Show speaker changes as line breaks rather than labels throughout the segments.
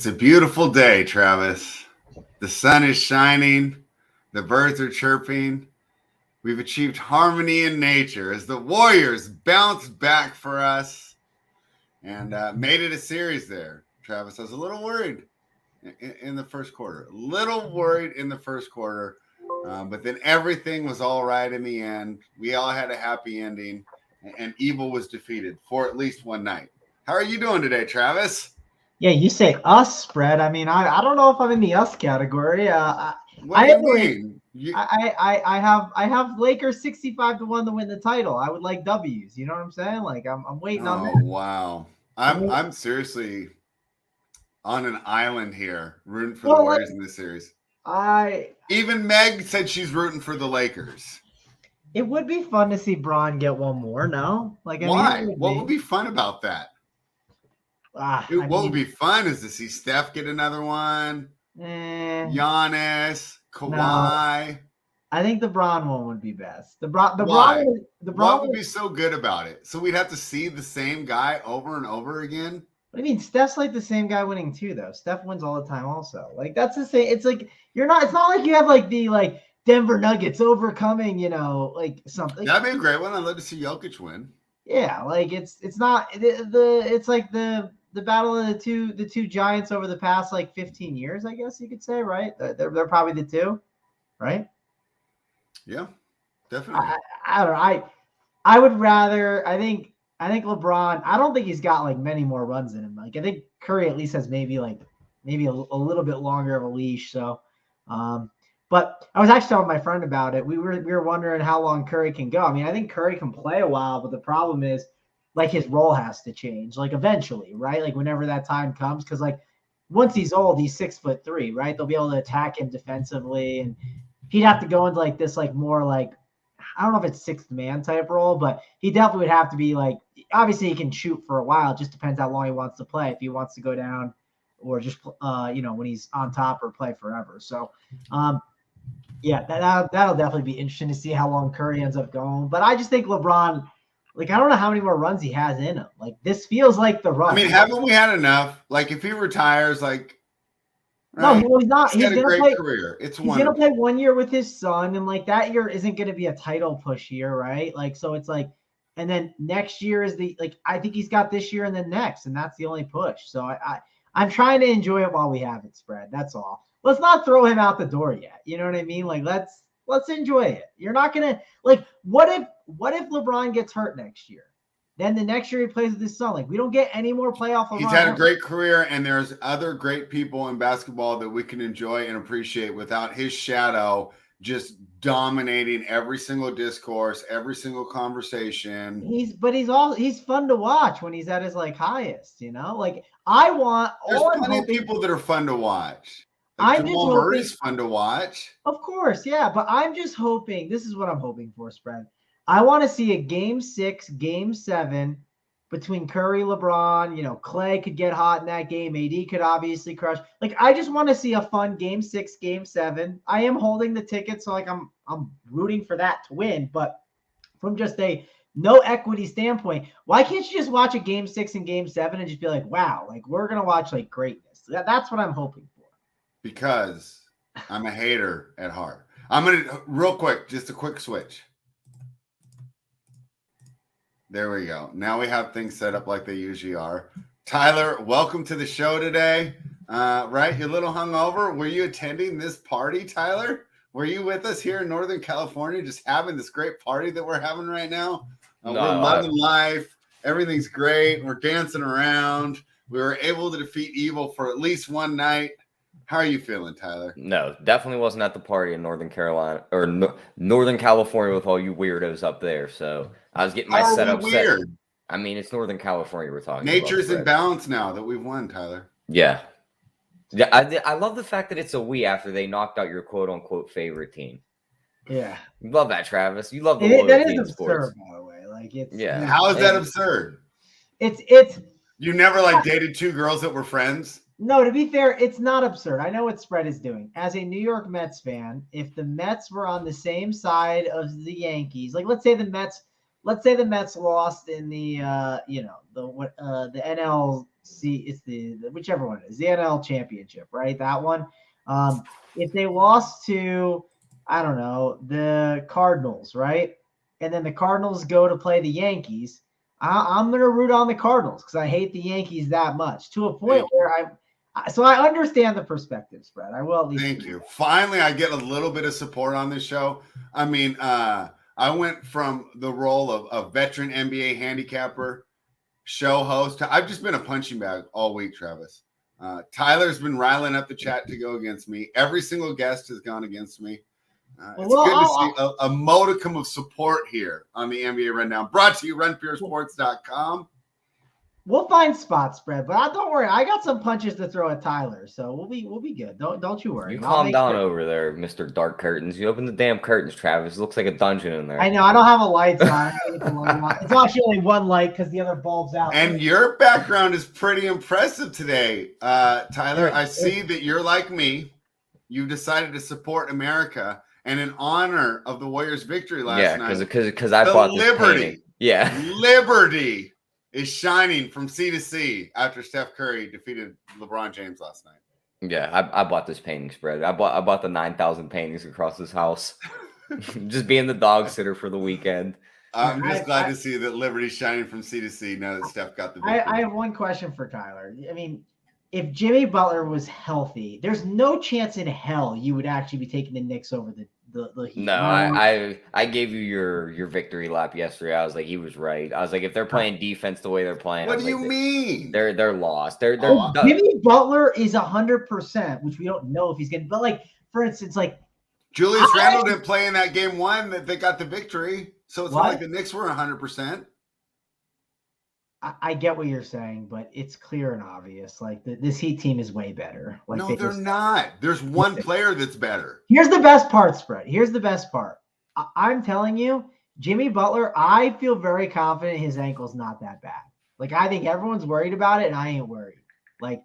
It's a beautiful day, Travis. The sun is shining. The birds are chirping. We've achieved harmony in nature as the Warriors bounced back for us and made it a series there. Travis, I was a little worried in the first quarter. But then everything was all right in the end. We all had a happy ending, and evil was defeated for at least one night. How are you doing today, Travis?
Yeah, you say us spread. I mean, I don't know if I'm in the us category.
What do you mean?
I have Lakers 65-1 to win the title. I would like W's. You know what I'm saying? Like I'm waiting on that.
Oh wow. I'm seriously on an island here, rooting for the Warriors in this series. Even Meg said she's rooting for the Lakers.
It would be fun to see Bron get one more. No,
why? What would be fun about that? What would be fun is to see Steph get another one. Giannis, Kawhi.
No, I think the Bron one would be best.
Why? What would be so good about it? So we'd have to see the same guy over and over again?
What do you mean? Steph's like the same guy winning too, though. Steph wins all the time also. Like that's the same. It's like it's not like you have like the Denver Nuggets overcoming, like something.
That'd be a great one. I'd love to see Jokic win.
Yeah, like it's not it's like the battle of the two giants over the past 15 years, I guess you could say, right? They're probably the two, right?
Yeah, definitely.
I don't know. I would rather. I think LeBron. I don't think he's got many more runs in him. I think Curry at least has maybe a little bit longer of a leash. So, but I was actually telling my friend about it. We were wondering how long Curry can go. I mean, I think Curry can play a while, but the problem is his role has to change eventually, right? Whenever that time comes, because once he's old, he's 6'3", right? They'll be able to attack him defensively, and he'd have to go into this more I don't know if it's sixth man type role, but he definitely would have to be obviously he can shoot for a while. It just depends how long he wants to play. If he wants to go down or just when he's on top or play forever. So yeah, that'll definitely be interesting to see how long Curry ends up going. But I just think LeBron, I don't know how many more runs he has in him. This feels like the run.
I mean, haven't we had enough? If he retires, right?
No, he's not.
He's got a great career. He's
going to play 1 year with his son, and that year isn't going to be a title push year, right? So it's and then next year is I think he's got this year and then next, and that's the only push. So I'm trying to enjoy it while we have it spread. That's all. Let's not throw him out the door yet. You know what I mean? Let's enjoy it. You're not gonna what if LeBron gets hurt next year? Then the next year he plays with his son. We don't get any more playoff LeBron.
He's had a great career, and there's other great people in basketball that we can enjoy and appreciate without his shadow just dominating every single discourse, every single conversation.
He's fun to watch when he's at his highest, There's
plenty of people that are fun to watch. Jamal Murray's fun to watch.
Of course, yeah. But I'm just hoping, this is what I'm hoping for, spread. I want to see a game 6, game 7 between Curry, LeBron. Clay could get hot in that game. AD could obviously crush. I just want to see a fun game 6, game 7. I am holding the ticket, so I'm rooting for that to win. But from just a no equity standpoint, why can't you just watch a game 6 and game 7 and just be wow, we're gonna watch greatness? That's what I'm hoping for.
Because I'm a hater at heart. I'm gonna real quick, just a quick switch. There we go. Now we have things set up like they usually are. Tyler, welcome to the show today. Right? You're a little hungover. Were you attending this party, Tyler? Were you with us here in Northern California just having this great party that we're having right now? We're loving life. Everything's great. We're dancing around. We were able to defeat evil for at least one night. How are you feeling, Tyler?
No, definitely wasn't at the party in Northern Carolina or Northern California with all you weirdos up there. So I was getting my setup set. I mean, it's Northern California we're talking about.
Nature's in balance now that we've won, Tyler.
Yeah. I love the fact that it's a we after they knocked out your quote-unquote favorite team.
Yeah.
You love that, Travis. You love the loyalty
that is
in
absurd,
sports.
by the way.
Yeah.
How is that absurd?
It's
You never dated two girls that were friends?
No, to be fair, it's not absurd. I know what spread is doing. As a New York Mets fan, if the Mets were on the same side of the Yankees, let's say the Mets let's say the Mets lost in the the NLC, it's the whichever one it is, the NL championship, right? That one. If they lost to, I don't know, the Cardinals, right? And then the Cardinals go to play the Yankees, I'm going to root on the Cardinals because I hate the Yankees that much, to a point where I understand the perspective spread. I will at least.
Thank you. Finally, I get a little bit of support on this show. I mean, I went from the role of veteran NBA handicapper, show host. I've just been a punching bag all week, Travis. Tyler's been riling up the chat to go against me. Every single guest has gone against me. It's good to see a modicum of support here on the NBA Rundown. Brought to you, runpuresports.com.
We'll find spot spread, but don't worry. I got some punches to throw at Tyler, so we'll be good. Don't you worry.
You calm down over there, Mr. Dark Curtains. You open the damn curtains, Travis. It looks like a dungeon in there.
I know. I don't have a light on. It's actually only one light because the other bulb's out.
And your background is pretty impressive today, Tyler. I see that you're like me. You've decided to support America, and in honor of the Warriors' victory last night.
Yeah, because I bought this painting. Yeah,
Liberty is shining from sea to sea after Steph Curry defeated LeBron James last night.
Yeah, I bought this painting spread. I bought the 9,000 paintings across this house. Just being the dog sitter for the weekend.
I'm just glad to see that Liberty's shining from sea to sea now that Steph got the victory.
I have one question for Tyler. I mean, if Jimmy Butler was healthy, there's no chance in hell you would actually be taking the Knicks over the Heat.
No, I gave you your victory lap yesterday. I was like, he was right. I was like, if they're playing defense the way they're playing,
what do you mean?
They're lost. They're
Jimmy Butler is 100%, which we don't know if he's getting. But like, for instance, like
Julius Randle didn't play in that game one that they got the victory, so it's not like the Knicks were 100%.
I get what you're saying, but it's clear and obvious. Like this Heat team is way better. Like
no, they're not. There's one player that's better.
Here's the best part, spread. Here's the best part. I'm telling you, Jimmy Butler, I feel very confident his ankle's not that bad. Like, I think everyone's worried about it, and I ain't worried. Like,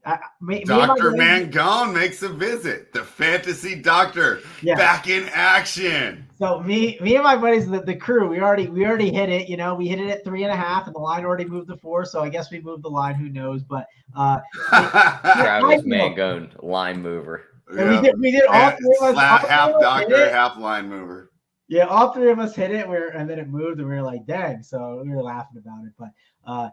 Dr. Mangone makes a visit. The fantasy doctor back in action.
So me and my buddies, the crew, we already hit it. You know, we hit it at 3.5, and the line already moved to 4. So I guess we moved the line. Who knows? But
Travis Mangone, line mover.
Yeah. We did all three of us.
Half doctor, half line mover.
Yeah, all three of us hit it. And then it moved, and we were like, "Dang!" So we were laughing about it. But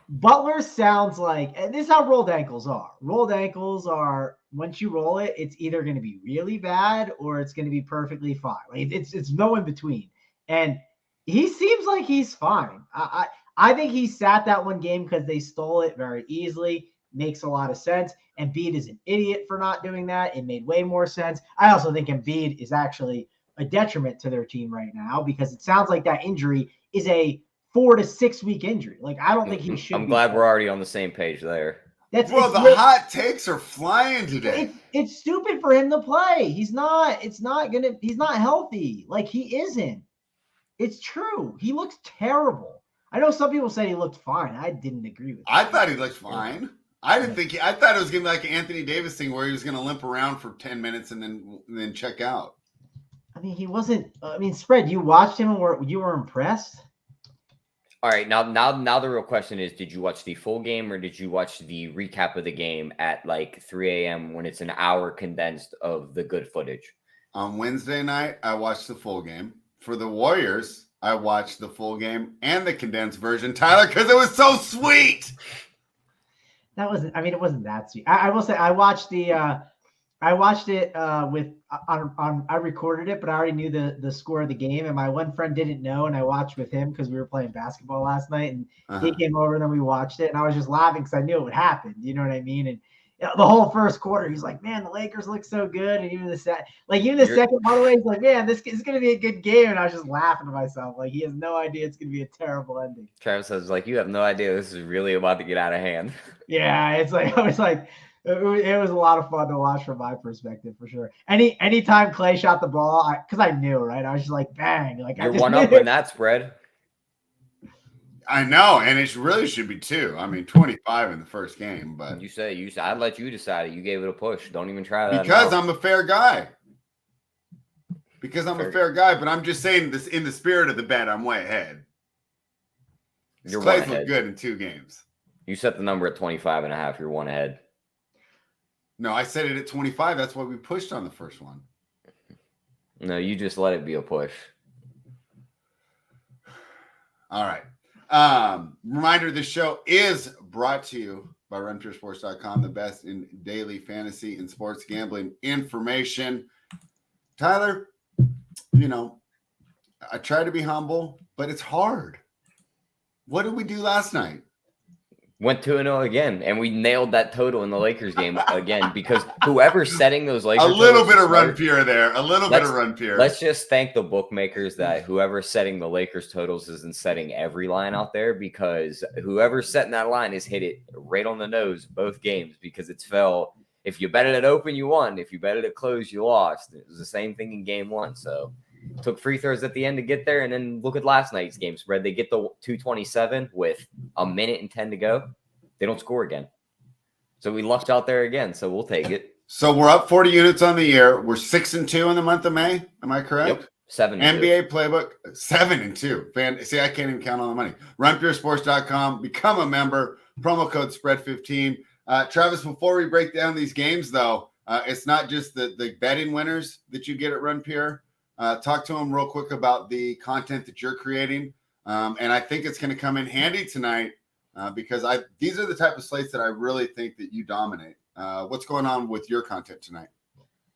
Butler sounds like, and this is how rolled ankles are. Rolled ankles are, once you roll it, it's either going to be really bad or it's going to be perfectly fine. Like it's no in between. And he seems like he's fine. I think he sat that one game because they stole it very easily. Makes a lot of sense. Embiid is an idiot for not doing that. It made way more sense. I also think Embiid is actually a detriment to their team right now because it sounds like that injury is a 4 to 6 week injury. Like, I don't think he should.
I'm glad we're already on the same page there.
Hot takes are flying today.
It's stupid for him to play. He's not healthy. Like, he isn't. It's true. He looks terrible. I know some people said he looked fine. I didn't agree with that.
I thought he looked fine. I thought it was gonna be like an Anthony Davis thing where he was gonna limp around for 10 minutes and then check out.
I mean, he wasn't. Spread. You watched him and you were impressed.
All right, now the real question is: did you watch the full game or did you watch the recap of the game at like 3 a.m. when it's an hour condensed of the good footage?
On Wednesday night, I watched the full game. For the Warriors, I watched the full game and the condensed version, Tyler, because it was so sweet.
That wasn't. I mean, it wasn't that sweet. I will say I watched it with I recorded it, but I already knew the score of the game, and my one friend didn't know, and I watched with him because we were playing basketball last night, and he came over, and then we watched it, and I was just laughing because I knew it would happen. You know what I mean? And the whole first quarter, he's like, "Man, the Lakers look so good," and even the second, by the way, he's like, "Man, this is going to be a good game," and I was just laughing to myself, like he has no idea it's going to be a terrible ending.
Travis says, "Like you have no idea this is really about to get out of hand."
Yeah, it's like I was like. It was a lot of fun to watch from my perspective, for sure. Anytime Clay shot the ball, because I knew, right? I was just like, bang! Like
you're one up in that spread.
I know, and it really should be 2. I mean, 25 in the first game, but
you said I'd let you decide it. You gave it a push. Don't even try that.
Because I'm a fair guy. because I'm a fair guy, but I'm just saying this in the spirit of the bet, I'm way ahead.
You're
Clay's
one ahead.
look good in 2 games.
You set the number at 25.5. You're one ahead.
No, I set it at 25. That's why we pushed on the first one.
No, you just let it be a push.
All right. Reminder, this show is brought to you by runpuresports.com, the best in daily fantasy and sports gambling information. Tyler, I try to be humble, but it's hard. What did we do last night?
Went 2-0 again, and we nailed that total in the Lakers game again because whoever's setting those Lakers
a little bit of run pure there. A little bit of run pure.
Let's just thank the bookmakers that whoever's setting the Lakers totals isn't setting every line out there, because whoever's setting that line has hit it right on the nose both games, because it's fell. If you bet it at open, you won. If you bet it at close, you lost. It was the same thing in game 1. So took free throws at the end to get there. And then look at last night's game spread. They get the 227 with a minute and 10 to go. They don't score again. So we lucked out there again. So we'll take it.
So we're up 40 units on the year. We're 6-2 in the month of May. Am I correct?
Yep. 7-2.
NBA playbook 7-2. See, I can't even count on the money. RunPureSports.com. Become a member. Promo code SPREAD15. Travis, before we break down these games, though, it's not just the betting winners that you get at Run Pure. Talk to them real quick about the content that you're creating. And I think it's going to come in handy tonight because these are the type of slates that I really think that you dominate. What's going on with your content tonight?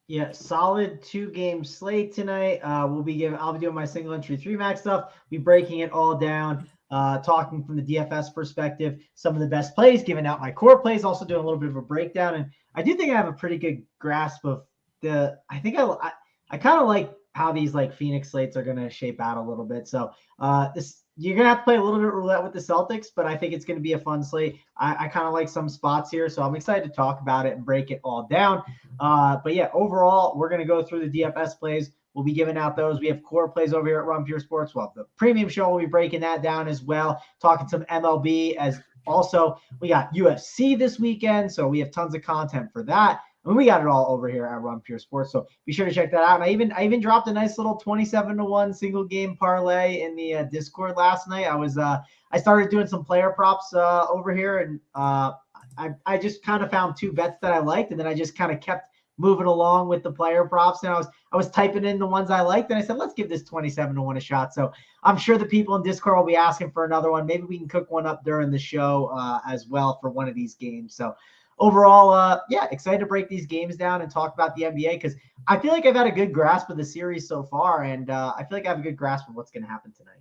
Yeah, solid 2-game slate tonight. I'll be doing my single entry 3-max stuff. Be breaking it all down, talking from the DFS perspective, some of the best plays, giving out my core plays, also doing a little bit of a breakdown. And I do think I have a pretty good grasp of I kind of like how these like Phoenix slates are going to shape out a little bit. So you're going to have to play a little bit of roulette with the Celtics, but I think it's going to be a fun slate. I kind of like some spots here, so I'm excited to talk about it and break it all down. But yeah, overall, we're going to go through the DFS plays. We'll be giving out those. We have core plays over here at Run Pure Sports. Well, the premium show will be breaking that down as well, talking some MLB as also. We got UFC this weekend, so we have tons of content for that. I mean, we got it all over here at Run Pure Sports, so be sure to check that out. And I even dropped a nice little 27-1 single game parlay in the Discord last night. I started doing some player props over here, and I just kind of found 2 bets that I liked, and then I just kind of kept moving along with the player props. And I was typing in the ones I liked, and I said, let's give this 27-1 a shot. So I'm sure the people in Discord will be asking for another one. Maybe we can cook one up during the show as well for one of these games. So overall, excited to break these games down and talk about the NBA because I feel like I've had a good grasp of the series so far, and I feel like I have a good grasp of what's going to happen tonight.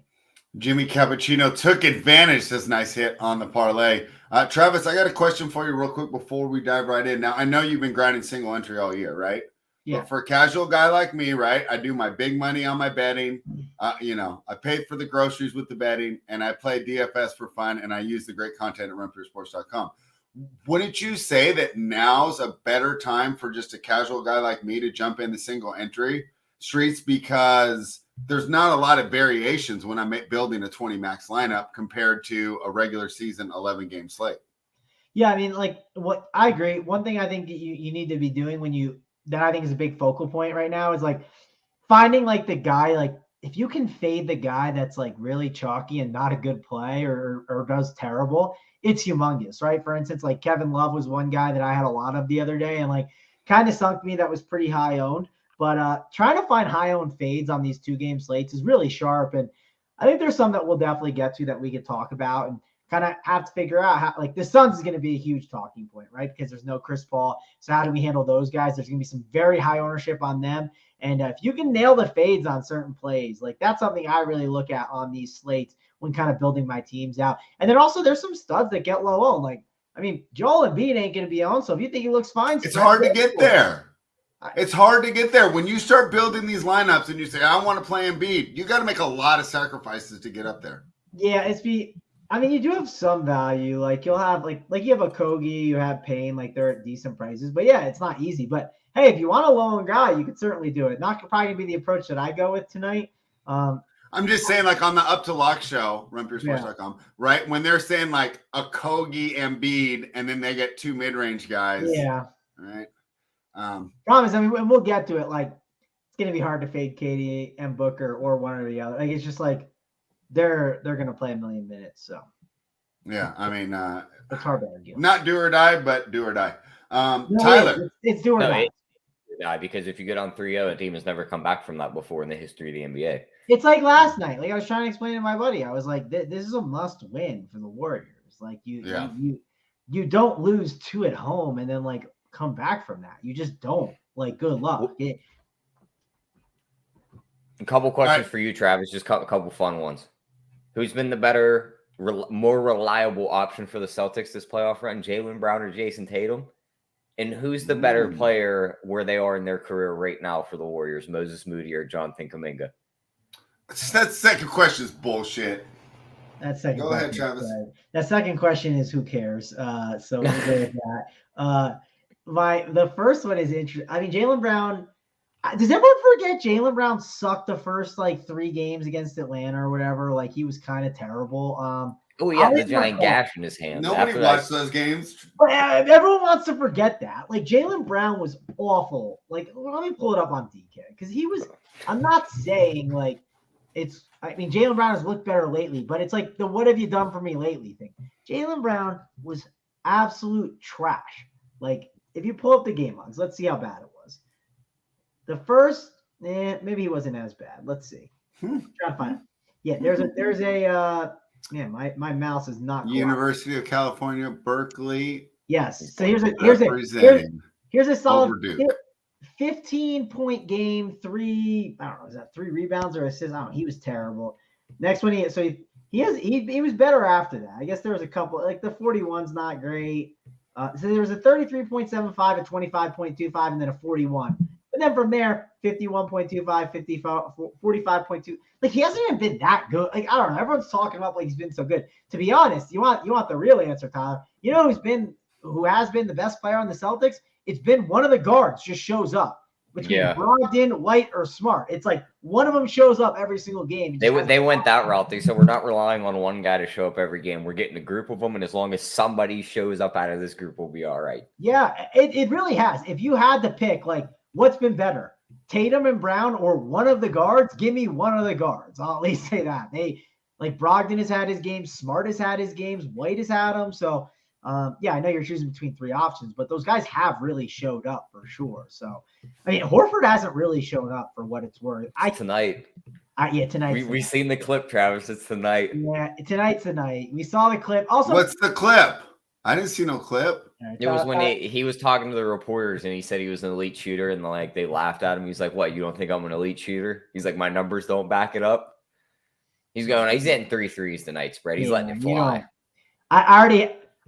Jimmy Cappuccino took advantage. Says nice hit on the parlay. Travis, I got a question for you real quick before we dive right in. Now, I know you've been grinding single entry all year, right?
Yeah.
But for a casual guy like me, right, I do my big money on my betting. I pay for the groceries with the betting, and I play DFS for fun, and I use the great content at runpuresports.com. Wouldn't you say that now's a better time for just a casual guy like me to jump in the single entry streets because there's not a lot of variations when I'm building a 20 max lineup compared to a regular season 11 game slate?
Yeah, I mean, what I agree. One thing I think that you need to be doing that I think is a big focal point right now is finding the guy, if you can fade the guy that's really chalky and not a good play or does terrible, it's humongous, right? For instance, Kevin Love was one guy that I had a lot of the other day and kind of sunk me that was pretty high owned. But trying to find high-owned fades on these 2-game slates is really sharp. And I think there's some that we'll definitely get to that we could talk about and kind of have to figure out how, the Suns is going to be a huge talking point, right? Because there's no Chris Paul. So how do we handle those guys? There's going to be some very high ownership on them. And if you can nail the fades on certain plays, that's something I really look at on these slates when kind of building my teams out. And then also there's some studs that get low owned. Joel Embiid ain't going to be owned. So if you think he looks fine,
it's hard to get there. It's hard to get there. When you start building these lineups and you say, I want to play Embiid, you got to make a lot of sacrifices to get up there.
Yeah, you do have some value. You'll have you have a Kogi, you have Payne, they're at decent prices. But yeah, it's not easy. But hey, if you want a low end guy, you could certainly do it. Not probably gonna be the approach that I go with tonight.
I'm just saying, on the Up to Lock show, runpuresports.com, right? When they're saying a Kogi Embiid, and then they get 2 mid-range guys.
Yeah.
Right.
Promise. And we'll get to it. gonna be hard to fade Katie and Booker or one or the other. Like it's just like they're gonna play a million minutes. So
Yeah, I mean,
it's hard to argue.
not do or die, but do or die.
No,
Tyler,
it's do or die.
Because if you get on 3-0, a team has never come back from that before in the history of the NBA.
It's like last night. Like I was trying to explain to my buddy, I was like, "This is a must-win for the Warriors. Like you don't lose 2 at home and then like come back from that. You just don't. Like good luck."
A couple questions for you, Travis. Just a couple fun ones. Who's been the better, more reliable option for the Celtics this playoff run, Jaylen Brown or Jason Tatum? And who's the better player where they are in their career right now for the Warriors, Moses Moody or Jonathan Kuminga?
That second question is bullshit.
Go
ahead, Travis.
That second question is who cares? So we'll go with that. The first one is interesting. I mean, Jaylen Brown. Does everyone forget Jaylen Brown sucked the first like 3 games against Atlanta or whatever? Like he was kind of terrible.
Oh yeah, the giant gash in his hand.
Nobody watched those games.
But everyone wants to forget that. Like Jaylen Brown was awful. Like let me pull it up on DK because he was. I'm not saying like it's. I mean, Jaylen Brown has looked better lately, but it's like the "what have you done for me lately" thing. Jaylen Brown was absolute trash. Like if you pull up the game logs, let's see how bad it was. The first, maybe he wasn't as bad. Let's see. Try to find it. Yeah, there's a. My mouse is not.
University of California, Berkeley.
Yes. So here's a solid 15-point game. 3. I don't know. Is that 3 rebounds or assists? I don't know. He was terrible. Next one, he was better after that. I guess there was a couple. Like the 41's not great. So there was a 33.75, a 25.25, and then a 41. And then from there, 51.25, 55, 45.2. Like he hasn't even been that good. Like I don't know. Everyone's talking about like he's been so good. To be honest, you want the real answer, Tyler. You know who has been the best player on the Celtics? It's been one of the guards just shows up. Between Brogdon, White, or Smart. It's like one of them shows up every single game.
They went that route. They said we're not relying on one guy to show up every game. We're getting a group of them, and as long as somebody shows up out of this group, we'll be all right.
Yeah, it really has. If you had to pick, like, what's been better, Tatum and Brown or one of the guards? Give me one of the guards. I'll at least say that. Brogdon has had his games, Smart has had his games, White has had them. So, I know you're choosing between 3 options, but those guys have really showed up for sure. So, I mean, Horford hasn't really shown up for what it's worth.
Tonight.
Tonight.
We've seen the clip, Travis. It's tonight.
Yeah, tonight's the night. We saw the clip. Also,
what's the clip? I didn't see no clip.
It was when he was talking to the reporters and he said he was an elite shooter and like they laughed at him. He's like, "What? You don't think I'm an elite shooter?" He's like, "My numbers don't back it up." He's hitting 3 threes tonight, spread. He's letting it fly.
I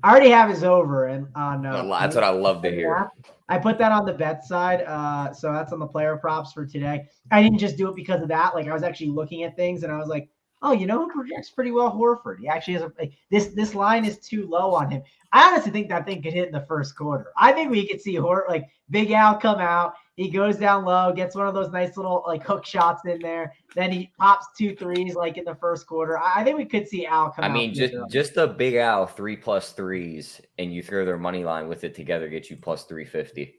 already have his over and on.
That's what I love to hear.
I put that on the bet side, so that's on the player props for today. I didn't just do it because of that. Like I was actually looking at things and I was like, "Oh, you know who projects pretty well? Horford. He actually has this line is too low on him." I honestly think that thing could hit in the first quarter. I think we could see Big Al come out. He goes down low, gets one of those nice little like hook shots in there. Then he pops 2 threes like in the first quarter. I think we could see Al come out.
I mean, just a Big Al 3+ threes, and you throw their money line with it together, get you plus 350.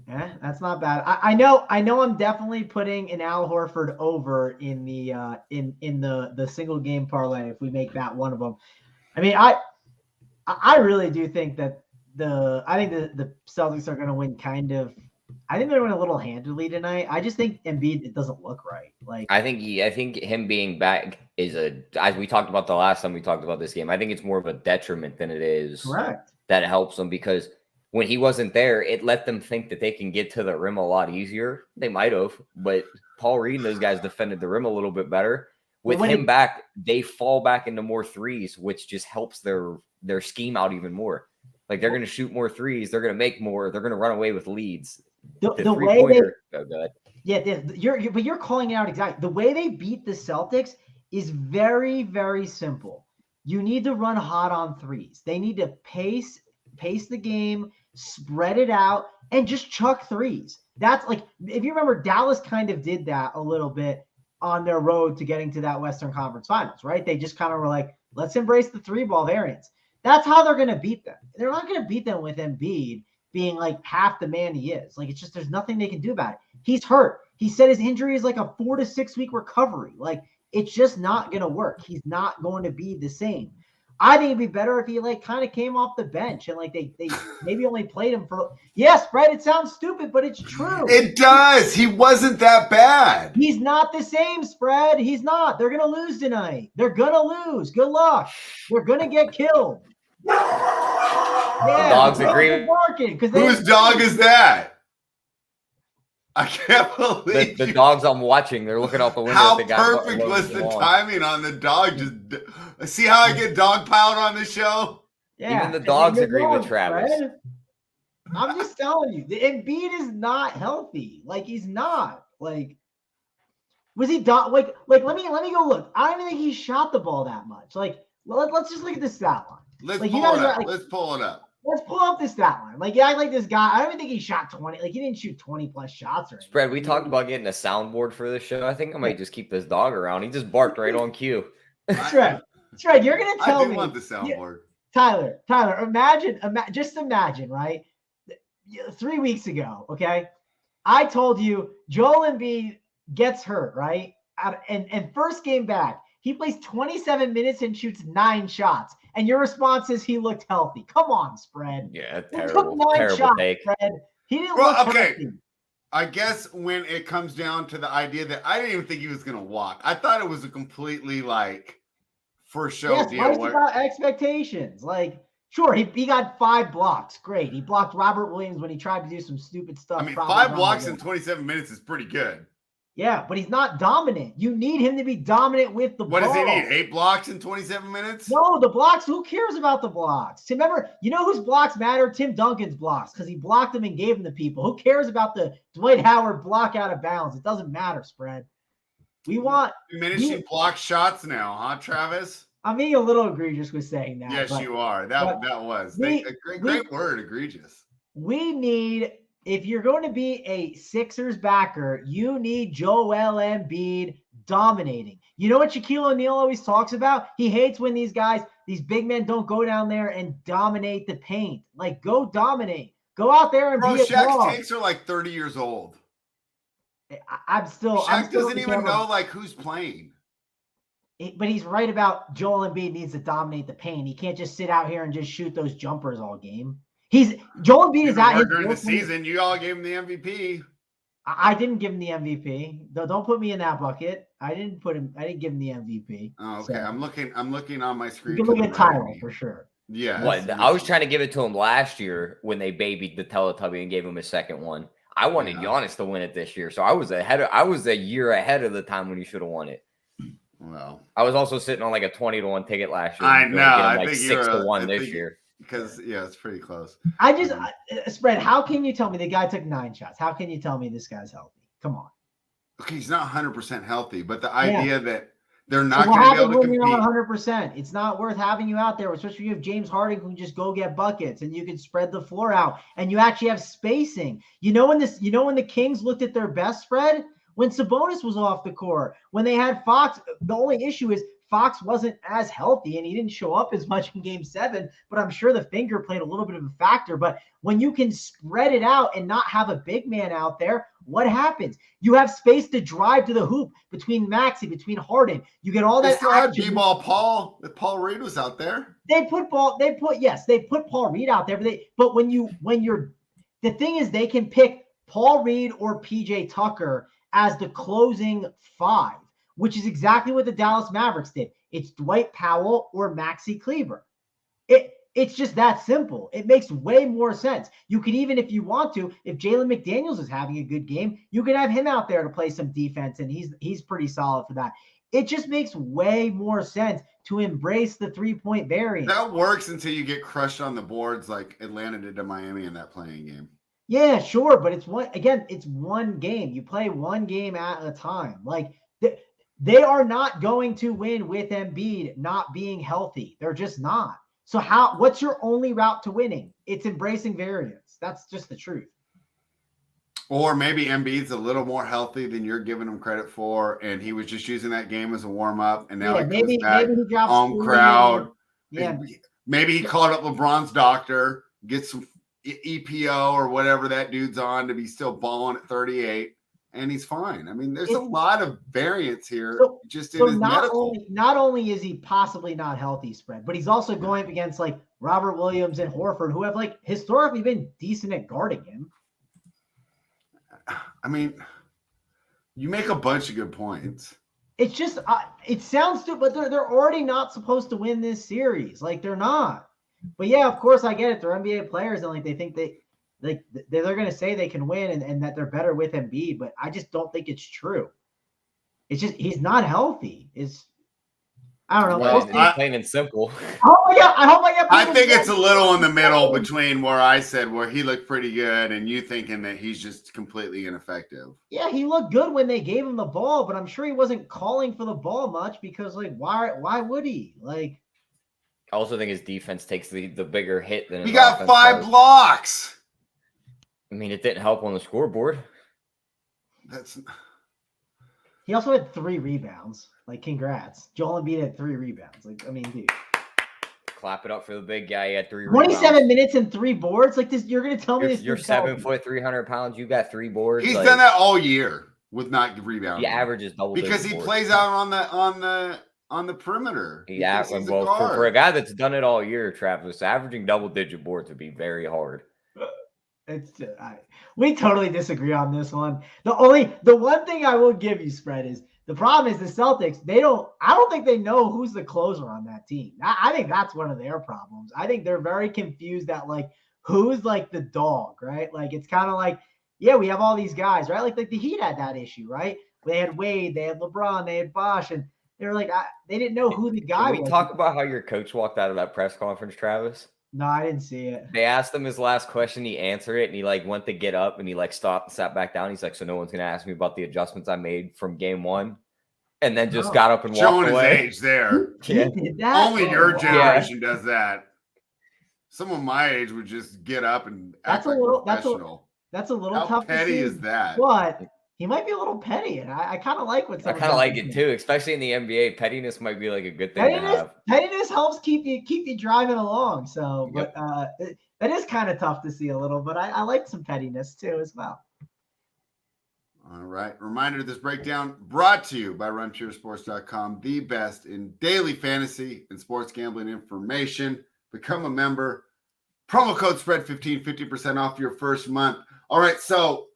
Yeah, that's not bad. I know. I'm definitely putting an Al Horford over in the in the single game parlay if we make that one of them. I mean, I really do think that the Celtics are going to win kind of. I think they're going to win a little handily tonight. I just think Embiid, it doesn't look right. Like
I think him being back is as we talked about the last time we talked about this game. I think it's more of a detriment than it is.
Correct.
That helps them because when he wasn't there, it let them think that they can get to the rim a lot easier. They might have, but Paul Reed and those guys defended the rim a little bit better. With him back, they fall back into more threes, which just helps their scheme out even more. Like they're going to shoot more threes, they're going to make more, they're going to run away with leads.
The way you're calling it out exactly. The way they beat the Celtics is very, very simple. You need to run hot on threes. They need to pace the game, spread it out, and just chuck threes. That's like, if you remember, Dallas kind of did that a little bit on their road to getting to that Western Conference Finals, right? They just kind of were like, let's embrace the 3-ball variance. That's how they're going to beat them. They're not going to beat them with Embiid being like half the man he is. Like, it's just, there's nothing they can do about it. He's hurt. He said his injury is like a 4 to 6 week recovery. Like, it's just not going to work. He's not going to be the same. I think it'd be better if he like kind of came off the bench and like they maybe only played him for. Yes, Fred, it sounds stupid, but it's true.
It does. He wasn't that bad.
He's not the same, Spread. He's not. They're going to lose tonight. They're going to lose. Good luck. They're going to get killed. Yeah,
Dogs agree.
Whose dog is that? I can't believe
The dogs I'm watching, they're looking out the window.
how
at the guy
perfect was the timing on the dog. Just see how I get dog piled on this show?
Yeah,
even the dogs agree with Travis.
Fred. I'm just telling you, the Embiid is not healthy. Like, he's not. Like, was he like let me go look. I don't even think he shot the ball that much. Like, let's just look at the stat line.
Let's
like,
pull it up. Let's pull it up.
Let's pull up the stat line. Like, yeah, like this guy. I don't even think he shot 20. Like, he didn't shoot 20 plus shots or anything.
Spread, we talked about getting a soundboard for this show. I think I might just keep this dog around. He just barked right on cue.
That's right. You're gonna tell me.
I want the soundboard.
Tyler, just imagine, right? 3 weeks ago, okay, I told you Joel Embiid gets hurt, right? And first game back, he plays 27 minutes and shoots 9 shots. And your response is he looked healthy. Come on, Spread.
Yeah,
Terrible take. Fred. He didn't look healthy.
I guess when it comes down to the idea that I didn't even think he was going to walk. I thought it was a completely for show deal.
It's about expectations. Like, sure, he got 5 blocks. Great. He blocked Robert Williams when he tried to do some stupid stuff.
I mean, 5 blocks in 27 minutes is pretty good.
Yeah, but he's not dominant. You need him to be dominant with the ball.
What does he need? 8 blocks in 27 minutes?
No, the blocks. Who cares about the blocks? Remember, you know whose blocks matter? Tim Duncan's blocks, because he blocked them and gave them to people. Who cares about the Dwight Howard block out of bounds? It doesn't matter, Spread. We want
diminishing block shots now, huh, Travis?
I'm being a little egregious with saying that.
Yes, you are. That was a great word, egregious.
We need. If you're going to be a Sixers backer, you need Joel Embiid dominating. You know what Shaquille O'Neal always talks about? He hates when these big men don't go down there and dominate the paint. Like, go dominate. Go out there and be a
Shaq's
dog.
takes are 30 years old.
Shaq
doesn't even know who's playing.
But he's right about Joel Embiid needs to dominate the paint. He can't just sit out here and just shoot those jumpers all game. Joel Embiid is at his
during the season. You all gave him the MVP.
I didn't give him the MVP. Don't put me in that bucket. I didn't give him the MVP.
Oh, okay. So, I'm looking on my screen.
You can look at Tyler for sure.
Yeah.
I was trying to give it to him last year when they babied the Teletubby and gave him a second one. I wanted Giannis to win it this year, so I was a year ahead of the time when he should have won it.
Well,
I was also sitting on a 20-1 ticket last year.
I know. I think
6-1 this year.
Because it's pretty close.
Spread. How can you tell me the guy took 9 shots? How can you tell me this guy's healthy? Come on.
Okay, he's not 100% healthy, but the idea that they're not going to be able to compete.
You're not 100%. It's not worth having you out there, especially if you have James Harden who can just go get buckets and you can spread the floor out and you actually have spacing. You know when the Kings looked at their best spread when Sabonis was off the court, when they had Fox. The only issue is Fox wasn't as healthy and he didn't show up as much in game 7, but I'm sure the finger played a little bit of a factor. But when you can spread it out and not have a big man out there, what happens? You have space to drive to the hoop between Maxey, between Harden. You get all that action.
B-ball Paul Reed was out there.
They put Paul Reed out there, but the thing is they can pick Paul Reed or PJ Tucker as the closing 5. Which is exactly what the Dallas Mavericks did. It's Dwight Powell or Maxey Kleber. It's just that simple. It makes way more sense. You could even, if you want to, if Jalen McDaniels is having a good game, you could have him out there to play some defense, and he's pretty solid for that. It just makes way more sense to embrace the 3-point variance.
That works until you get crushed on the boards like Atlanta did to Miami in that playing game.
Yeah, sure, but it's one game. You play one game at a time. They are not going to win with Embiid not being healthy. They're just not. So what's your only route to winning? It's embracing variance. That's just the truth.
Or maybe Embiid's a little more healthy than you're giving him credit for, and he was just using that game as a warm-up, and now
maybe he drops
home crowd.
Yeah.
Maybe he called up LeBron's doctor, get some EPO or whatever that dude's on to be still balling at 38. and he's fine. I mean, there's a lot of variance here just in his medical.
Not only is he possibly not healthy, spread, but he's also going up against like Robert Williams and Horford, who have like historically been decent at guarding him.
I mean, you make a bunch of good points.
It's just, it sounds stupid, but they're already not supposed to win this series. Like, they're not. But yeah, of course, I get it. They're NBA players, and like they think they're going to say they can win and that they're better with Embiid, but I just don't think it's true. It's just he's not healthy. I don't know.
Well, it's plain and simple.
I hope I get.
I think it's a little in the middle between where I said where he looked pretty good and you thinking that he's just completely ineffective.
Yeah, he looked good when they gave him the ball, but I'm sure he wasn't calling for the ball much because like why would he? Like,
I also think his defense takes the bigger hit than
he got 5 blocks.
I mean, it didn't help on the scoreboard.
He also had 3 rebounds. Like, congrats. Joel Embiid had 3 rebounds. Like, I mean, dude.
Clap it up for the big guy. He had 3
27
rebounds.
minutes and 3 boards? Like, this, you're going to tell me this?
You're 7 foot, 300 pounds. You got 3 boards.
He's done that all year with not rebounding.
He averages double
because he
boards.
plays out on the perimeter.
Yeah, well, for a guy that's done it all year, Travis, averaging double-digit boards would be very hard.
We totally disagree on this one. The one thing I will give you, spread, is the problem is the Celtics. I don't think they know who's the closer on that team. I think that's one of their problems. I think they're very confused at like who's like the dog, right? Like it's kind of like, yeah, we have all these guys, right? Like the Heat had that issue, right? They had Wade, they had LeBron, they had Bosh, and they were like, they didn't know who the guy was.
Can we talk about how your coach walked out of that press conference, Travis?
No, I didn't see it.
They asked him his last question. He answered it, and he like went to get up, and he like stopped and sat back down. He's like, "So no one's gonna ask me about the adjustments I made from game 1," and then just got up and walked
showing
away.
his age there.
Yeah.
Only your generation does that. Someone my age would just get up and act like professional.
That's a little
How
tough.
petty is that?
But he might be a little petty, and I kind of like what.
I kind of like it too, especially in the NBA. Pettiness might be like a good thing to have.
Pettiness helps keep you driving along. So, but that is kind of tough to see a little. But I like some pettiness too as well.
All right. Reminder: this breakdown brought to you by RunPureSports.com, the best in daily fantasy and sports gambling information. Become a member. Promo code SPREAD15, 50% off your first month. All right, so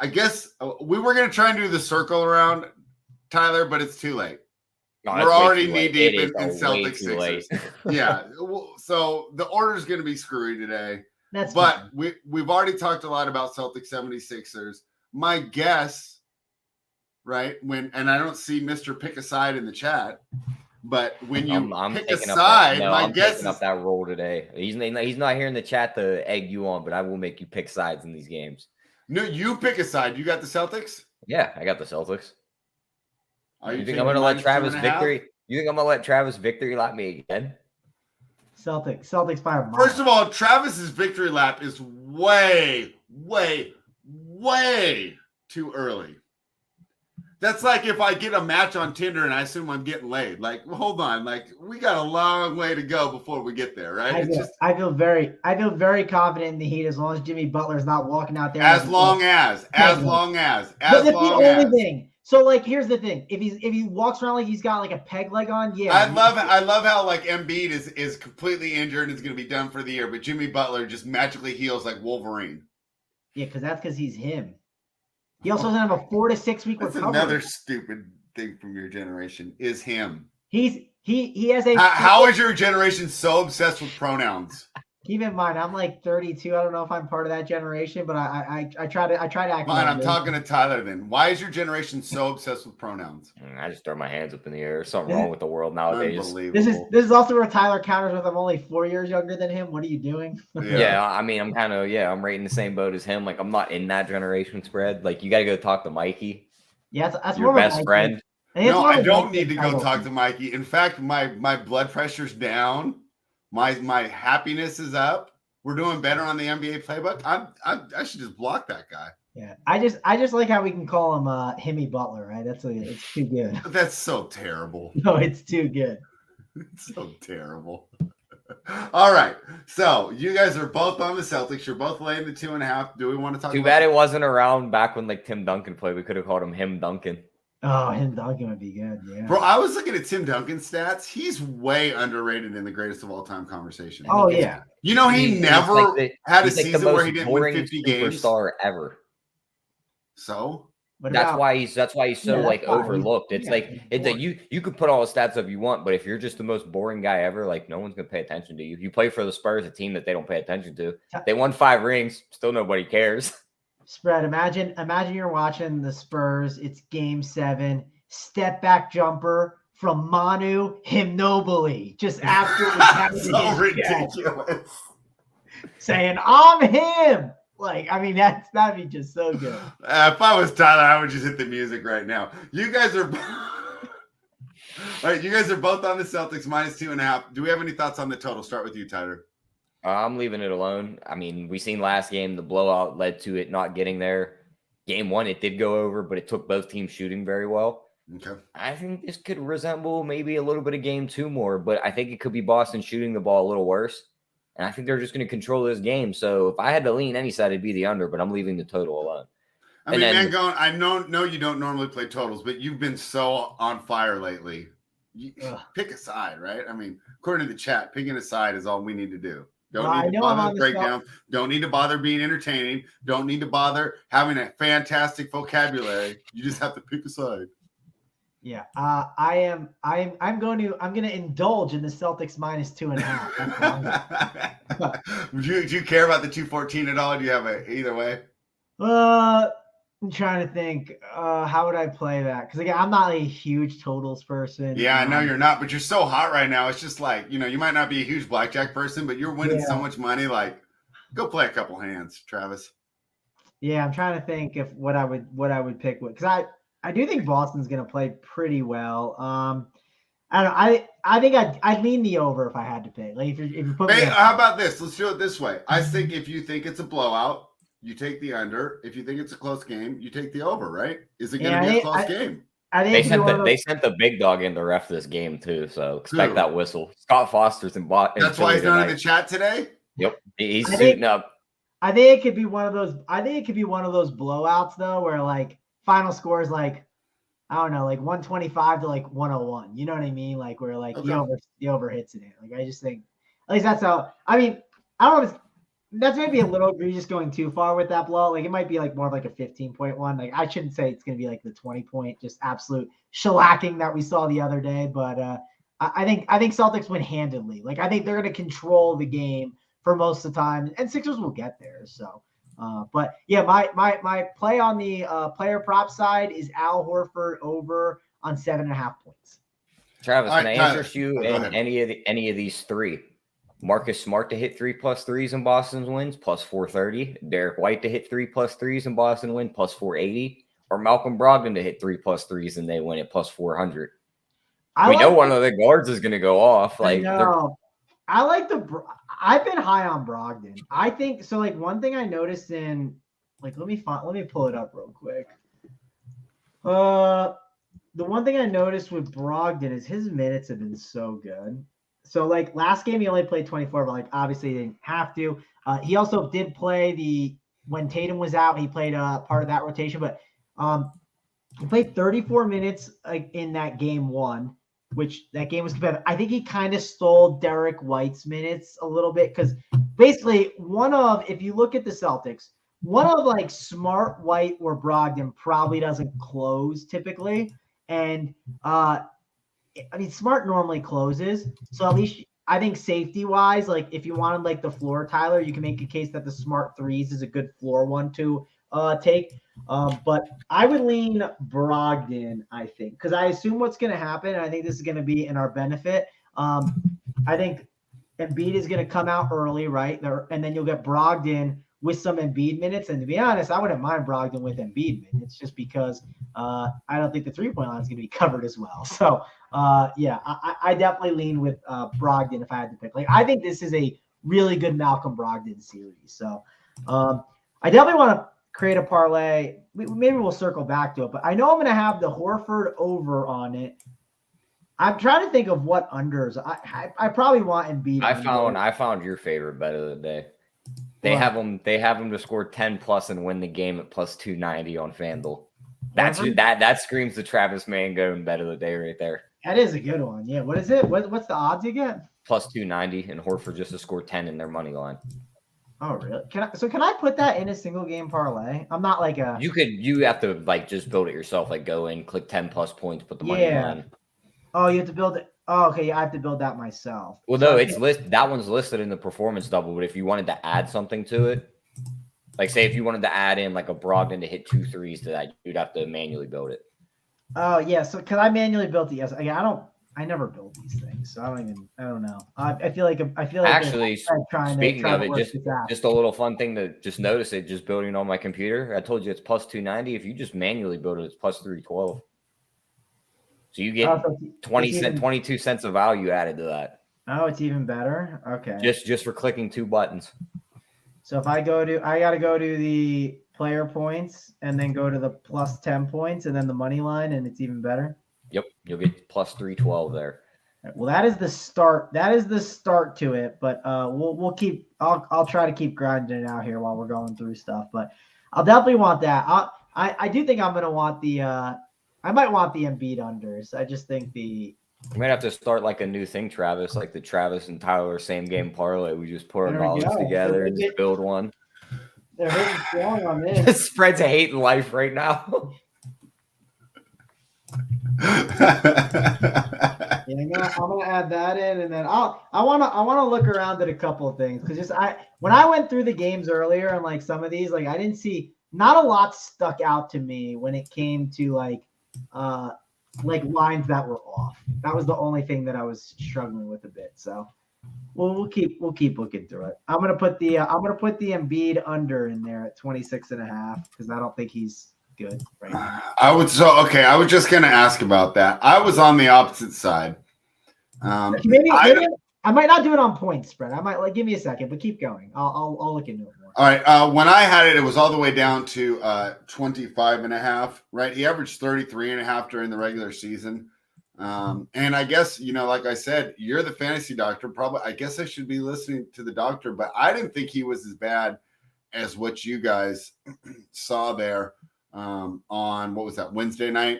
I guess we were going to try and do the circle around, Tyler, but it's too late.
No,
we're already knee-deep in Celtics
Sixers.
Yeah, so the order is going to be screwy today. But we've already talked a lot about Celtics 76ers. My guess, right, and I don't see Mr. Pick a Side in the chat, but when you pick a side, my guess is
up that role today. He's not here in the chat to egg you on, but I will make you pick sides in these games.
No, you pick a side. You got the Celtics?
Yeah, I got the Celtics.
You
think I'm going to let Travis victory? You think I'm going to let Travis victory lap me again?
Celtics by a mile.
First of all, Travis's victory lap is way, way, way too early. That's like if I get a match on Tinder and I assume I'm getting laid. Like, hold on. Like, we got a long way to go before we get there, right?
I feel very confident in the Heat as long as Jimmy Butler's not walking out there.
As long as. That's the
only thing. So, like, here's the thing: if he walks around like he's got like a peg leg on, yeah.
I love how like Embiid is completely injured and is going to be done for the year, but Jimmy Butler just magically heals like Wolverine.
Yeah, because he's him. He also doesn't have a 4 to 6 week recovery.
That's another stupid thing from your generation. Is him.
He has a.
How is your generation so obsessed with pronouns?
Keep in mind, I'm like 32. I don't know if I'm part of that generation, but I try to act.
Fine, I'm talking to Tyler then. Why is your generation so obsessed with pronouns?
I just throw my hands up in the air. There's something wrong with the world nowadays.
Unbelievable.
This is also where Tyler counters with I'm only 4 years younger than him. What are you doing?
Yeah, I mean, I'm right in the same boat as him. Like, I'm not in that generation spread. Like, you got to go talk to Mikey.
Yeah, that's
your best friend.
No, I don't need to go talk to Mikey. In fact, my blood pressure's down. My happiness is up. We're doing better on the NBA playbook. I should just block that guy.
Yeah, I just like how we can call him Himmy Butler, right? It's too good.
That's so terrible.
No, it's too good.
It's so terrible. All right. So you guys are both on the Celtics. You're both laying the 2.5. Do we want to talk?
Too bad it wasn't around back when like Tim Duncan played. We could have called him Duncan.
Oh, him Duncan would be good. Yeah.
Bro, I was looking at Tim Duncan's stats. He's way underrated in the greatest of all time conversation.
Oh yeah.
You know, he never had a season where he didn't win 50 games.
Superstar ever.
So
that's why he's so like overlooked. It's you could put all the stats up you want, but if you're just the most boring guy ever, like no one's gonna pay attention to you. You play for the Spurs, a team that they don't pay attention to. They won 5 rings, still nobody cares.
Spread. Imagine you're watching the Spurs. It's Game 7. Step back jumper from Manu Ginobili. Just absolutely
so ridiculous.
Saying I'm him. Like, I mean, that'd be just so good.
If I was Tyler, I would just hit the music right now. You guys are all right. You guys are both on the Celtics minus 2.5. Do we have any thoughts on the total? Start with you, Tyler.
I'm leaving it alone. I mean, we seen last game, the blowout led to it not getting there. Game 1, it did go over, but it took both teams shooting very well.
Okay.
I think this could resemble maybe a little bit of Game 2 more, but I think it could be Boston shooting the ball a little worse. And I think they're just going to control this game. So if I had to lean any side, it'd be the under, but I'm leaving the total alone.
I mean, Mangone, I know you don't normally play totals, but you've been so on fire lately. Pick a side, right? I mean, according to the chat, picking a side is all we need to do. Don't need to bother the breakdown. Don't need to bother being entertaining. Don't need to bother having a fantastic vocabulary. You just have to pick a side.
Yeah, I'm going to indulge in the Celtics minus 2.5.
Do you care about the 214 at all? Do you have either way?
I'm trying to think. How would I play that? Because again, I'm not a huge totals person.
Yeah, I know you're not, but you're so hot right now. It's just like, you might not be a huge blackjack person, but you're winning so much money. Like, go play a couple hands, Travis.
Yeah, I'm trying to think of what I would pick with, because I do think Boston's going to play pretty well. I don't know. I think I'd lean the over if I had to pick. Like if you put
how about this? Let's do it this way. I think if you think it's a blowout, you take the under. If you think it's a close game, you take the over. Right? Is it going to be a close game?
I think
they sent the big dog in the ref this game too. So expect that whistle. Scott Foster's in Boston.
That's why he's not in the chat today.
Yep, he's suiting up.
I think it could be one of those. I think it could be one of those blowouts though, where like final score is like, I don't know, like 125 to like 101. You know what I mean? Like where like the over hits it in. Like I just think at least that's how. I mean, I don't know. If that's maybe a little egregious going too far with that blow. Like it might be like more of like a 15.1. Like I shouldn't say it's going to be like the 20-point just absolute shellacking that we saw the other day. But I think Celtics win handedly. Like I think they're going to control the game for most of the time, and Sixers will get there. So. But yeah, my play on the player prop side is Al Horford over on 7.5 points.
Travis, can I interest you in any of these three? Marcus Smart to hit 3+ threes in Boston's wins, plus 430. Derek White to hit 3+ threes in Boston win, plus 480. Or Malcolm Brogdon to hit 3+ threes and they win at plus 400. We know one of the guards is going to go off. Like
I've been high on Brogdon. I think so. Like one thing I noticed in let me pull it up real quick. The one thing I noticed with Brogdon is his minutes have been so good. So like last game he only played 24, but like obviously he didn't have to. He also did play when Tatum was out, he played part of that rotation, but he played 34 minutes in that game 1. Which that game was competitive. I think he kind of stole Derek White's minutes a little bit because basically if you look at the Celtics, one of like Smart, White, or Brogdon probably doesn't close typically. And I mean, Smart normally closes. So at least I think safety wise, like if you wanted like the floor, Tyler, you can make a case that the Smart threes is a good floor one to take. But I would lean Brogdon, I think, because I assume what's going to happen, and I think this is going to be in our benefit. I think Embiid is going to come out early, right? And then you'll get Brogdon with some Embiid minutes. And to be honest, I wouldn't mind Brogdon with Embiid minutes just because I don't think the three-point line is going to be covered as well. So, yeah, I definitely lean with Brogdon if I had to pick. Like, I think this is a really good Malcolm Brogdon series. So, I definitely want to create a parlay. Maybe we'll circle back to it, but I know I'm going to have the Horford over on it. I'm trying to think of what unders. I probably want Embiid.
I found your favorite bet of the day. They have them to score 10 plus and win the game at plus 290 on FanDuel. That screams the Travis Mangone bet of the day right there.
That is a good one. Yeah. What is it? What's the odds you get?
Plus 290 and Horford just to score 10 in their money line.
Oh, really? Can I put that in a single game parlay? I'm not like a.
You have to like just build it yourself. Like go in, click 10 plus points, put the money line.
Oh, you have to build it. Oh, okay. I have to build that myself.
Well, no, that one's listed in the performance double. But if you wanted to add something to it, like say if you wanted to add in like a Brogdon to hit 2 threes to that, you'd have to manually build it.
Oh yeah. So because I manually built it, yes. I never build these things, so I don't know. I feel like
actually speaking of it, just a little fun thing to just notice it. Just building on my computer, I told you it's plus 290. If you just manually build it, it's plus 312. So you get 22 cents of value added to that.
Oh, it's even better. Okay.
Just for clicking 2 buttons.
So if I got to go to the player points and then go to the plus 10 points and then the money line, and it's even better.
Yep, you'll get plus 312 there.
Well, that is the start. That is the start to it. But we'll keep. I'll try to keep grinding it out here while we're going through stuff. But I'll definitely want that. I do think I'm gonna want the. I might want the Embiid unders. I just think the.
We might have to start like a new thing, Travis, like the Travis and Tyler same game parlay. We just put our knowledge together and just build one.
They're hurting strong on this.
Spreads a hate in life right now.
Yeah, I'm gonna add that in, and then I wanna look around at a couple of things because when I went through the games earlier and like some of these, like I didn't see not a lot stuck out to me when it came to like lines that were off. That was the only thing that I was struggling with a bit. So we'll keep looking through it. I'm gonna put the Embiid under in there at 26.5 because I don't think he's good right now.
I was just gonna ask about that. I was on the opposite side.
Maybe I might not do it on point spread. I might give me a second, but keep going. I'll look into it more.
All right. When I had it, it was all the way down to 25.5. Right. He averaged 33.5 during the regular season. And I guess, like I said, you're the fantasy doctor. Probably, I guess I should be listening to the doctor, but I didn't think he was as bad as what you guys saw there. On what was that, Wednesday night?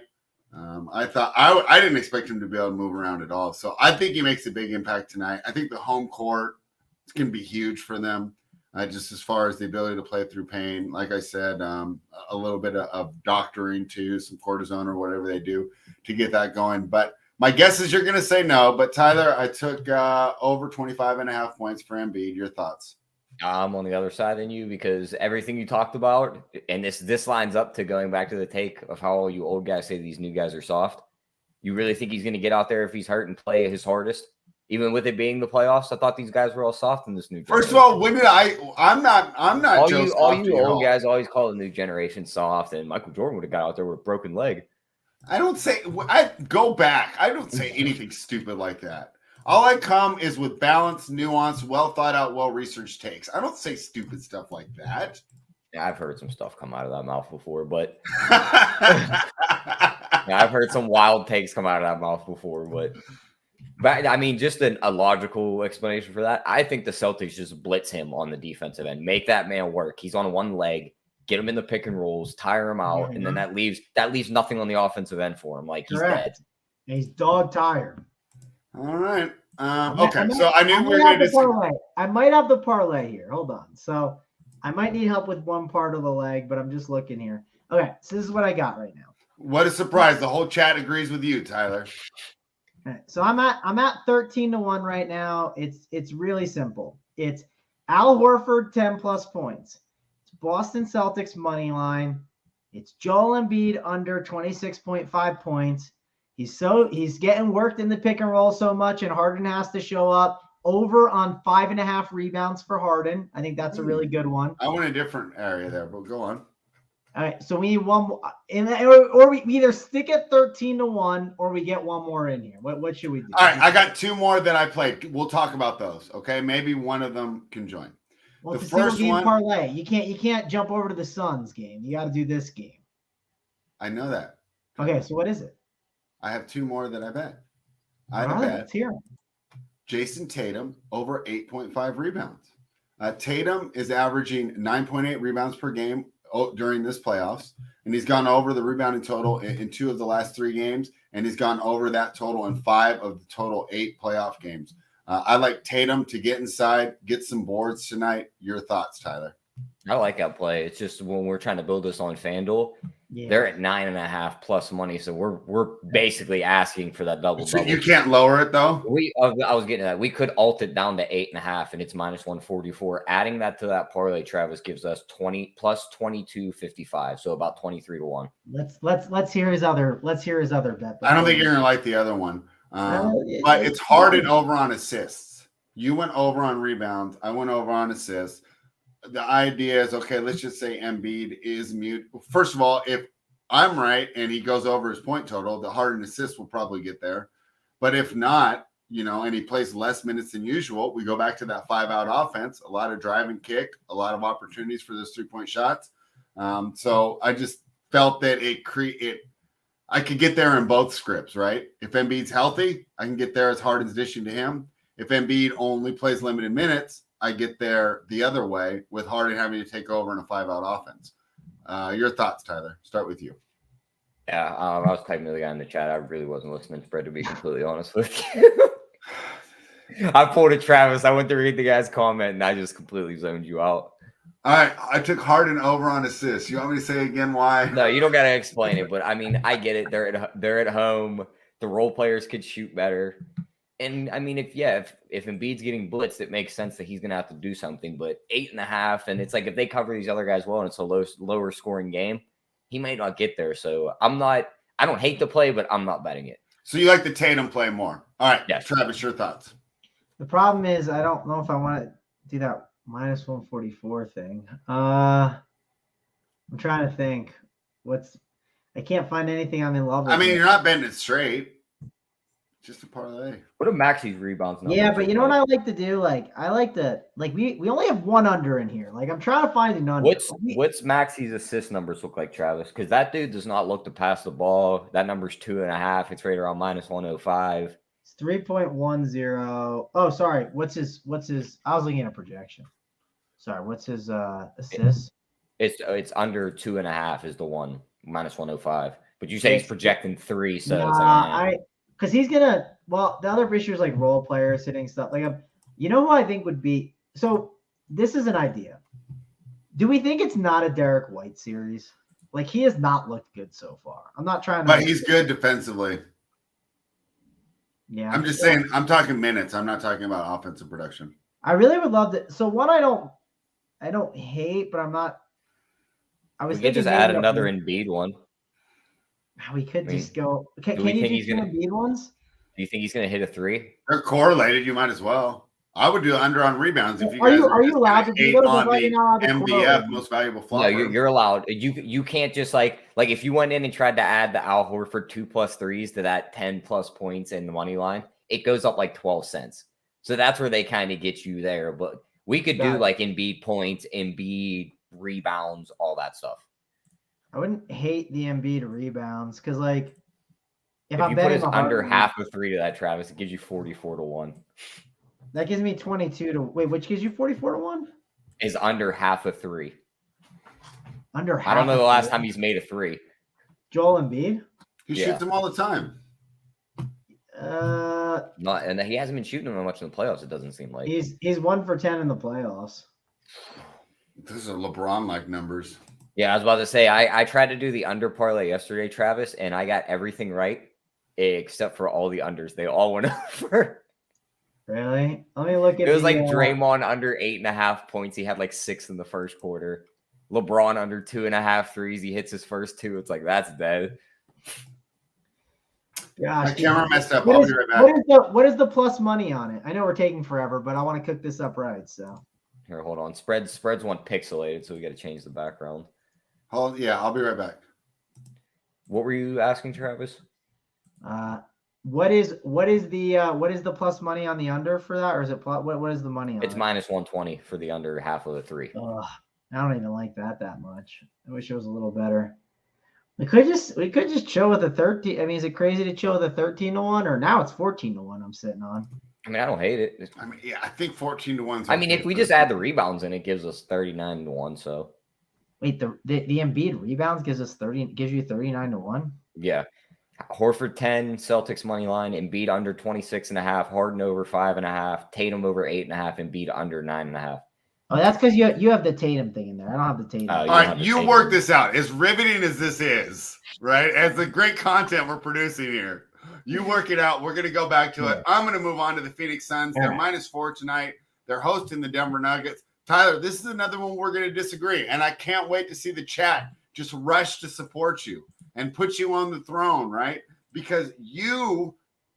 I thought I didn't expect him to be able to move around at all. So I think he makes a big impact tonight. I think the home court is going to be huge for them, just as far as the ability to play through pain. Like I said, a little bit of doctoring too, some cortisone or whatever they do to get that going. But my guess is you're going to say no. But Tyler, I took over 25.5 points for Embiid. Your thoughts?
I'm on the other side than you because everything you talked about, and this lines up to going back to the take of how all you old guys say these new guys are soft. You really think he's going to get out there if he's hurt and play his hardest, even with it being the playoffs? I thought these guys were all soft in this new generation.
First of all, when did I'm not.
All you old guys always call the new generation soft, and Michael Jordan would have got out there with a broken leg.
I go back. I don't say anything stupid like that. All I come is with balanced, nuanced, well thought out, well researched takes. I don't say stupid stuff like that.
Yeah, I've heard some stuff come out of that mouth before, but yeah, I've heard some wild takes come out of that mouth before, but I mean, just a logical explanation for that. I think the Celtics just blitz him on the defensive end, make that man work. He's on one leg, get him in the pick and rolls, tire him out, and then that leaves nothing on the offensive end for him. Like he's dead.
He's dog tired.
All right. Okay. So I knew we were going to
parlay. I might have the parlay here. Hold on. So I might need help with one part of the leg, but I'm just looking here. Okay. So this is what I got right now.
What a surprise. The whole chat agrees with you, Tyler.
Okay. So I'm at 13-1 right now. It's really simple. It's Al Horford 10 plus points. It's Boston Celtics money line. It's Joel Embiid under 26.5 points. He's getting worked in the pick and roll so much, and Harden has to show up. Over on 5.5 rebounds for Harden. I think that's a really good one.
I went a different area there, but go on.
All right, so we need one more, or we either stick at 13-1, or we get one more in here. What should we do?
All right, I got 2 more that I played. We'll talk about those. Okay, maybe one of them can join.
Well, the first one parlay. You can't jump over to the Suns game. You got to do this game.
I know that.
Okay, so what is it?
I have 2 more that I bet. I had a
All right,
bet.
let's hear 'em.
Jason Tatum over 8.5 rebounds. Tatum is averaging 9.8 rebounds per game during this playoffs, and he's gone over the rebounding total in 2 of the last 3 games, and he's gone over that total in 5 of the total 8 playoff games. I like Tatum to get inside, get some boards tonight. Your thoughts, Tyler?
I like that play. It's just when we're trying to build this on FanDuel,
Yeah.
they're at 9.5 plus money, so we're basically asking for that double.
So you can't lower it though.
I was getting that. We could alt it down to 8.5, and it's minus 144. Adding that to that parlay, Travis, gives us 20 plus 22.55, so about 23 to 1.
Let's hear his other bet.
I don't think you're gonna like the other one, but it's Harden over on assists. You went over on rebounds. I went over on assists. The idea is, okay, let's just say Embiid is mute. First of all, if I'm right and he goes over his point total, the Harden assist will probably get there. But if not, and he plays less minutes than usual, we go back to that 5-out offense, a lot of drive and kick, a lot of opportunities for those 3-point shots. So I just felt that I could get there in both scripts, right? If Embiid's healthy, I can get there as Harden's dishing to him. If Embiid only plays limited minutes, I get there the other way with Harden having to take over in a 5-out offense. Your thoughts, Tyler? Start with you.
Yeah, I was typing to the guy in the chat. I really wasn't listening to Fred, to be completely honest with you. I pulled a Travis. I went to read the guy's comment, and I just completely zoned you out.
All right, I took Harden over on assists. You want me to say again why?
No, you don't got to explain it, but I mean, I get it. They're at home. The role players could shoot better. And I mean, if Embiid's getting blitzed, it makes sense that he's going to have to do something. But 8.5, and it's like if they cover these other guys well and it's a lower scoring game, he might not get there. So I don't hate the play, but I'm not betting it.
So you like the Tatum play more? All right,
yes.
Travis, your thoughts?
The problem is I don't know if I want to do that minus 144 thing. I'm trying to think. I can't find anything I'm in love with.
I mean, you're not betting it straight. Just a parlay.
What are Maxi's rebounds?
Yeah, but you know what I like to do? We only have one under in here. Like I'm trying to find an under.
What's Maxi's assist numbers look like, Travis? Because that dude does not look to pass the ball. That number's 2.5. It's right around minus 105.
It's 3.10. Oh, sorry. What's his? I was looking at a projection. Sorry. What's his assist?
It's under 2.5 is the one, minus 105. But you say he's projecting 3, so it's
because he's gonna. Well, the other issue is like role players hitting stuff. Like, who I think would be. So this is an idea. Do we think it's not a Derek White series? Like he has not looked good so far. I'm not trying to.
But he's good defensively.
Yeah,
I'm just saying. I'm talking minutes. I'm not talking about offensive production.
I really would love to. So one, I don't hate, but I'm not.
We could just add another Embiid one.
We could just go. Can you do 2 Embiid ones?
Do you think he's going to hit a 3?
They're correlated. You might as well. I would do under on rebounds if you
are
guys
you allowed to do those?
on the MBF most valuable flopper.
No, you're allowed. You can't just like if you went in and tried to add the Al Horford 2+ 3s to that 10+ points in the money line, it goes up like 12 cents. So that's where they kind of get you there. But we could do like Embiid points, Embiid rebounds, all that stuff.
I wouldn't hate the Embiid rebounds because if
you put us under half of 3 to that, Travis, it gives you 44 to 1.
That gives me 22 to which gives you 44 to 1?
Is under half of 3.
Under half.
I don't know the last time he's made a 3.
Joel Embiid?
He shoots them all the time.
And he hasn't been shooting them much in the playoffs. It doesn't seem like
he's 1 for 10 in the playoffs.
Those are LeBron-like numbers.
Yeah, I was about to say I tried to do the under parlay yesterday, Travis, and I got everything right except for all the unders. They all went over.
Really? Let me look at
it. Was like Draymond under 8.5 points. He had like 6 in the first quarter. LeBron under 2.5 threes. He hits his first 2. It's like that's dead.
Gosh,
my camera messed up. I'll be right back.
What is the plus money on it? I know we're taking forever, but I want to cook this up right. So
here, hold on. Spreads want pixelated, so we got to change the background.
Yeah, I'll be right back.
What were you asking, Travis?
What is the plus money on the under for that, or is it what is the money on
it's
it?
minus 120 for the under half of the 3.
I don't even like that much. I wish it was a little better. We could just chill with a 13. I mean, is it crazy to chill with a 13-1 or now it's 14-1 I'm sitting on?
I mean, I don't hate it.
I mean, yeah, I think 14-1.
I mean, if we just add the rebounds in, it gives us 39-1. So
wait, the Embiid rebounds gives you 39-1.
Yeah. Horford 10, Celtics money line, Embiid under 26.5, Harden over 5.5, Tatum over 8.5, Embiid under 9.5.
Oh, that's because you have the Tatum thing in there. I don't have the Tatum.
All right, you work this out. As riveting as this is, right? As the great content we're producing here, you work it out. We're going to go back to it. I'm going to move on to the Phoenix Suns. They're -4 tonight. They're hosting the Denver Nuggets. Tyler, this is another one we're going to disagree, and I can't wait to see the chat just rush to support you and put you on the throne, right? Because you,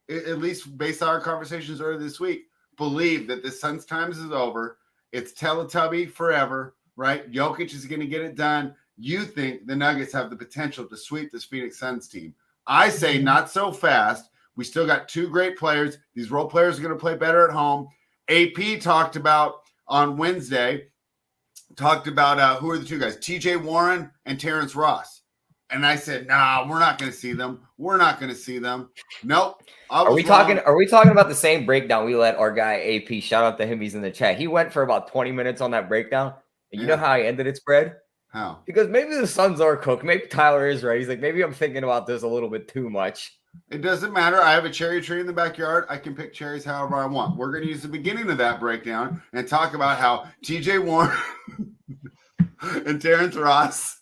at least based on our conversations earlier this week, believe that the Suns' times is over. It's Teletubby forever, right? Jokic is going to get it done. You think the Nuggets have the potential to sweep this Phoenix Suns team. I say not so fast. We still got two great players. These role players are going to play better at home. AP talked about on Wednesday, who are the two guys? TJ Warren and Terrence Ross. And I said, nah, we're not going to see them. We're not going to see them. Nope.
Are we talking about the same breakdown we let our guy AP, shout out to him, he's in the chat. He went for about 20 minutes on that breakdown. And you know how I ended it, spread?
How?
Because maybe the Suns are cooked. Maybe Tyler is right. He's like, maybe I'm thinking about this a little bit too much.
It doesn't matter. I have a cherry tree in the backyard. I can pick cherries however I want. We're going to use the beginning of that breakdown and talk about how TJ Warren and Terrence Ross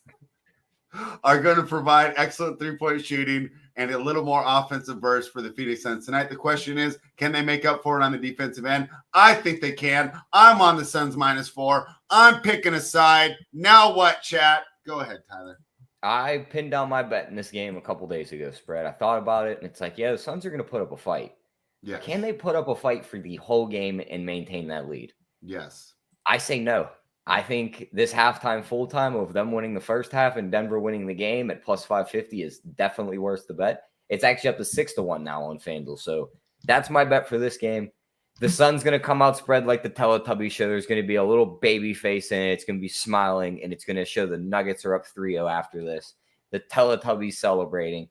are going to provide excellent three-point shooting and a little more offensive burst for the Phoenix Suns tonight. The question is, can they make up for it on the defensive end? I think they can. I'm on the Suns -4. I'm picking a side. Now what, chat? Go ahead, Tyler.
I pinned down my bet in this game a couple days ago, spread. I thought about it, and it's like, yeah, the Suns are going to put up a fight.
Yes.
Can they put up a fight for the whole game and maintain that lead?
Yes.
I say no. I think this halftime, full time of them winning the first half and Denver winning the game at +550 is definitely worth the bet. It's actually up to 6-1 now on FanDuel. So that's my bet for this game. The Sun's going to come out spread like the Teletubby show. There's going to be a little baby face in it. It's going to be smiling, and it's going to show the Nuggets are up 3-0 after this. The Teletubbies celebrating.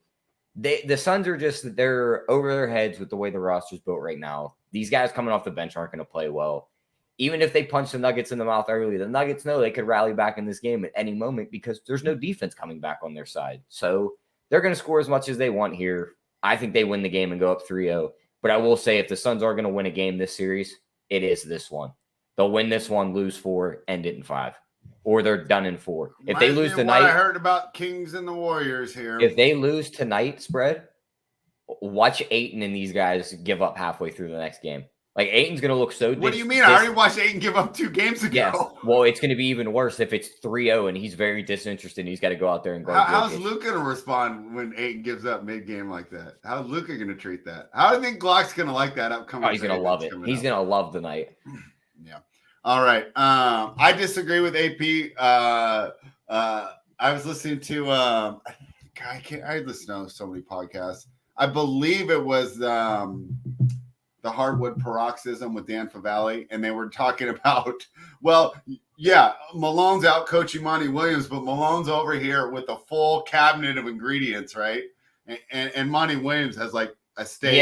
The Suns are just, they're over their heads with the way the roster's built right now. These guys coming off the bench aren't going to play well. Even if they punch the Nuggets in the mouth early, the Nuggets know they could rally back in this game at any moment because there's no defense coming back on their side. So they're going to score as much as they want here. I think they win the game and go up 3-0. But I will say if the Suns are going to win a game this series, it is this one. They'll win this one, lose 4, end it in 5. Or they're done in 4. If they lose tonight.
I heard about Kings and the Warriors here.
If they lose tonight, spread, watch Ayton and these guys give up halfway through the next game. Like, Ayton's going to look so
What do you mean? I already watched Ayton give up 2 games ago.
Yes. Well, it's going to be even worse if it's 3-0 and he's very disinterested and he's got to go out there and go.
How's Luke going to respond when Ayton gives up mid-game like that? How's Luka going to treat that? How do you think Glock's going to like that upcoming?
Oh, he's going to love it. He's going to love the night.
Yeah. All right. I disagree with AP. I was listening to I listen to so many podcasts. I believe it was the Hardwood Paroxysm with Dan Favale, and they were talking about, well, yeah, Malone's out coaching Monty Williams, but Malone's over here with a full cabinet of ingredients, right? And Monty Williams has like a steak.
He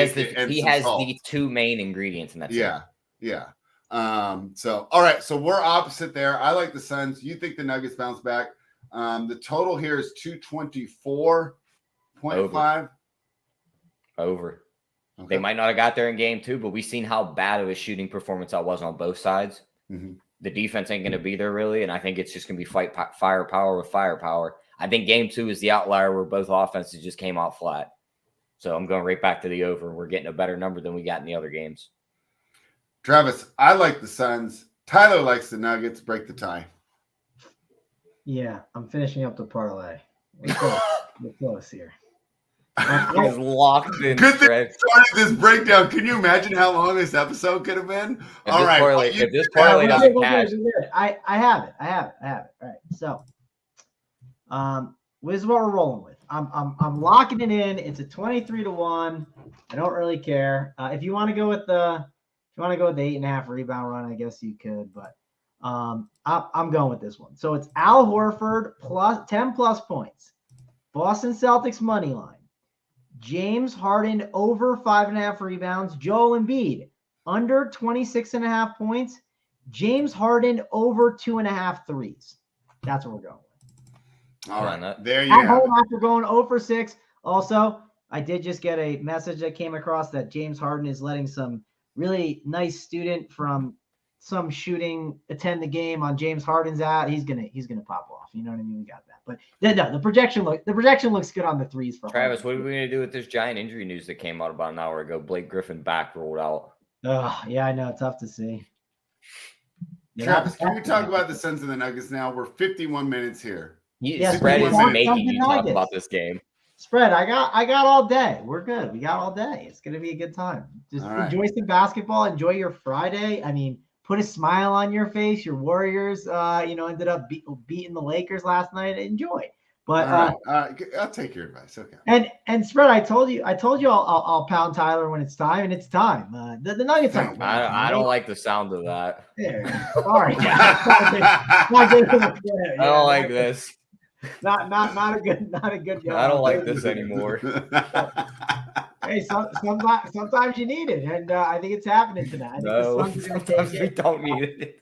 has the 2 main ingredients, and that's it.
Yeah. So all right, so we're opposite there. I like the Suns. You think the Nuggets bounce back? The total here is 224.5.
Over.
Okay.
They might not have got there in game 2, but we've seen how bad of a shooting performance that was on both sides.
Mm-hmm.
The defense ain't going to be there really, and I think it's just going to be firepower with firepower. I think game 2 is the outlier where both offenses just came out flat. So I'm going right back to the over. We're getting a better number than we got in the other games.
Travis, I like the Suns. Tyler likes the Nuggets. Break the tie.
Yeah, I'm finishing up the parlay. We're close here.
He's locked in.
Good thing we started this breakdown. Can you imagine how long this episode could have been?
If this parlay doesn't cash,
I have it. All right. So, this is what we're rolling with. I'm locking it in. It's a 23-1. I don't really care. If you want to go with the 8.5 rebound run, I guess you could, but I'm going with this one. So it's Al Horford plus 10+ points. Boston Celtics money line. James Harden over 5.5 rebounds. Joel Embiid under 26.5 points. James Harden over 2.5 threes. That's what we're going with.
All right. There you
At
have
home
it.
after going 0 for 6. Also, I did just get a message that came across that James Harden is letting some really nice student from some shooting attend the game on James Harden's ad. He's gonna pop off. You know what I mean? We got that. But no, the projection looks good on the threes for
Travis.
Harden.
What are we gonna do with this giant injury news that came out about an hour ago? Blake Griffin back rolled out.
Yeah, I know. Tough to see.
Travis, can we talk about the Suns and the Nuggets now? We're 51 minutes here.
Spread isn't making you talk about this game.
Spread, I got all day. We're good. We got all day. It's gonna be a good time. Just enjoy some basketball. Enjoy your Friday. I mean, put a smile on your face. Your Warriors, ended up beating the Lakers last night. Enjoy. But
I'll take your advice. Okay.
And Spread, I told you I'll pound Tyler when it's time, and it's time. The Nuggets are.
I don't like the sound of that.
Yeah. Sorry.
I don't like this.
Not a good.
I don't like this anymore.
Hey, sometimes you need it, and I think it's happening tonight.
Sometimes we don't need it.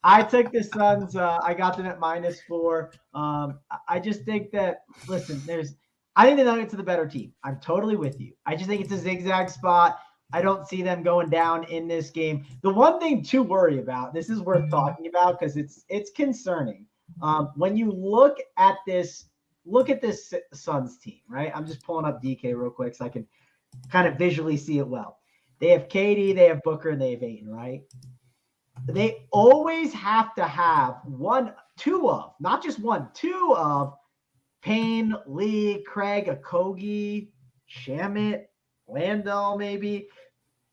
I took the Suns. I got them at -4. I just think that, listen, I think the Nuggets are the better team. I'm totally with you. I just think it's a zigzag spot. I don't see them going down in this game. The one thing to worry about, this is worth talking about because it's concerning. When you look at this Suns team, right? I'm just pulling up DK real quick so I can kind of visually see it well. They have KD, they have Booker, and they have Ayton, right? They always have to have two of Payne, Lee, Craig, Okogie, Shamet, Landau, maybe.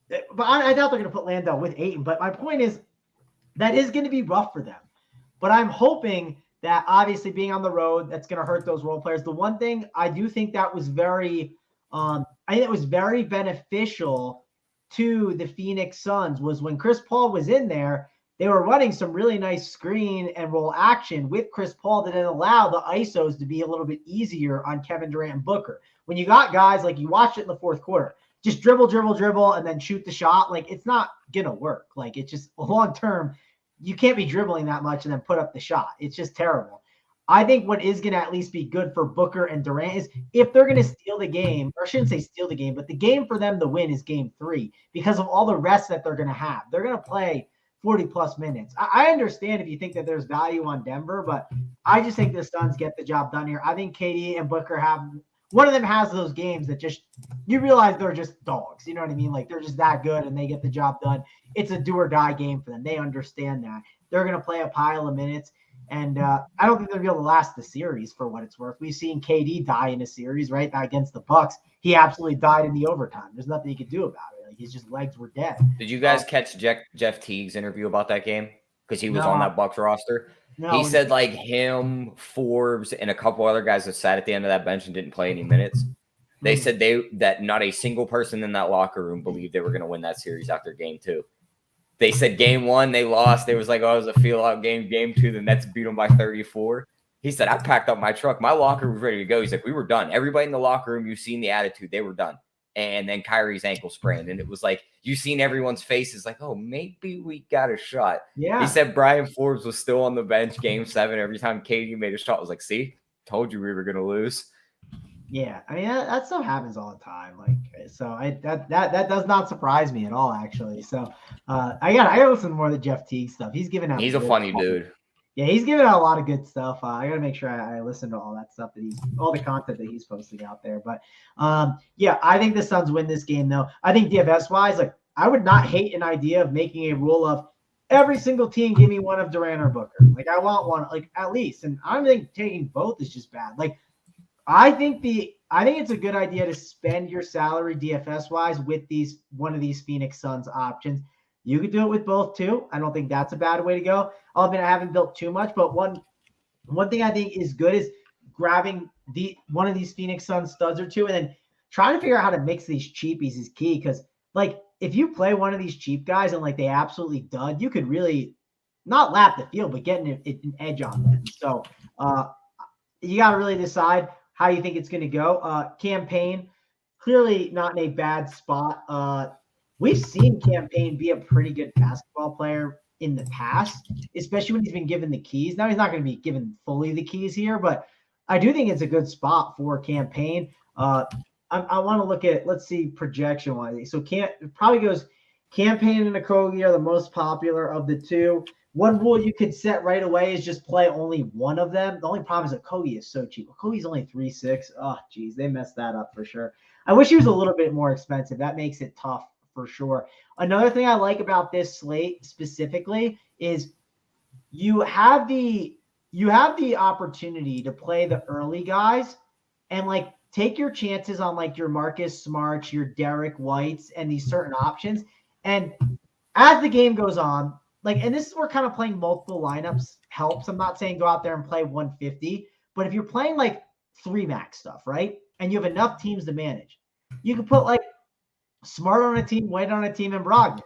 But I doubt they're going to put Landau with Ayton. But my point is that is going to be rough for them. But I'm hoping that obviously being on the road, that's going to hurt those role players. The one thing I do think that was very beneficial to the Phoenix Suns was when Chris Paul was in there, they were running some really nice screen and roll action with Chris Paul that then allowed the ISOs to be a little bit easier on Kevin Durant and Booker. When you got guys like you watched it in the fourth quarter, just dribble, and then shoot the shot, like it's not going to work. Like it's just long term, you can't be dribbling that much and then put up the shot. It's just terrible. I think what is going to at least be good for Booker and Durant is if they're going to steal the game, or I shouldn't say steal the game, but the game for them to win is game 3 because of all the rest that they're going to have. They're going to play 40-plus minutes. I understand if you think that there's value on Denver, but I just think the Suns get the job done here. I think KD and Booker one of them has those games that just you realize they're just dogs. You know what I mean? Like they're just that good and they get the job done. It's a do or die game for them. They understand that. They're going to play a pile of minutes. And I don't think they'll be able to last the series for what it's worth. We've seen KD die in a series, right? Against the Bucks. He absolutely died in the overtime. There's nothing he could do about it. Like his just legs were dead.
Did you guys catch Jeff Teague's interview about that game? Because he was on that Bucks roster.
No,
he said like him, Forbes, and a couple other guys that sat at the end of that bench and didn't play any minutes. They said that not a single person in that locker room believed they were going to win that series after game 2. They said game 1, they lost. They was like, oh, it was a feel-out game. Game 2, the Nets beat them by 34. He said, I packed up my truck. My locker was ready to go. He's like, we were done. Everybody in the locker room, you've seen the attitude. They were done. And then Kyrie's ankle sprained. And it was like, you've seen everyone's faces like, oh, maybe we got a shot.
Yeah.
He said Brian Forbes was still on the bench game 7. Every time KD made a shot, I was like, see, told you we were going to lose.
Yeah, I mean that stuff happens all the time. Like, so that does not surprise me at all, actually. So I gotta listen to more of the Jeff Teague stuff. He's giving out.
He's a funny dude.
Yeah, he's giving out a lot of good stuff. I gotta make sure I listen to all that stuff all the content that he's posting out there. But yeah, I think the Suns win this game though. I think DFS wise, like I would not hate an idea of making a rule of every single team give me one of Durant or Booker. Like I want one, like at least. And I don't think taking both is just bad. Like. I think it's a good idea to spend your salary DFS wise with one of these Phoenix Suns options. You could do it with both too. I don't think that's a bad way to go. I'll admit I haven't built too much, but one thing I think is good is grabbing one of these Phoenix Suns studs or two and then trying to figure out how to mix these cheapies is key. Cause like if you play one of these cheap guys and like they absolutely dud, you could really not lap the field, but get an edge on them. So you got to really decide how you think it's going to go. Campaign, clearly not in a bad spot. We've seen Campaign be a pretty good basketball player in the past, especially when he's been given the keys. Now he's not going to be given fully the keys here, but I do think it's a good spot for Campaign. I want to look at, let's see, projection wise. So it probably goes Campaign and Okogie are the most popular of the two. One rule you could set right away is just play only one of them. The only problem is Okogie is so cheap. Okogie's only 3.6. Oh, geez, they messed that up for sure. I wish he was a little bit more expensive. That makes it tough for sure. Another thing I like about this slate specifically is you have the opportunity to play the early guys and like take your chances on like your Marcus Smarts, your Derek Whites, and these certain options. And as the game goes on, like, and this is where kind of playing multiple lineups helps. I'm not saying go out there and play 150, but if you're playing like 3-max stuff, right? And you have enough teams to manage, you can put like Smart on a team, White on a team, and Brogdon.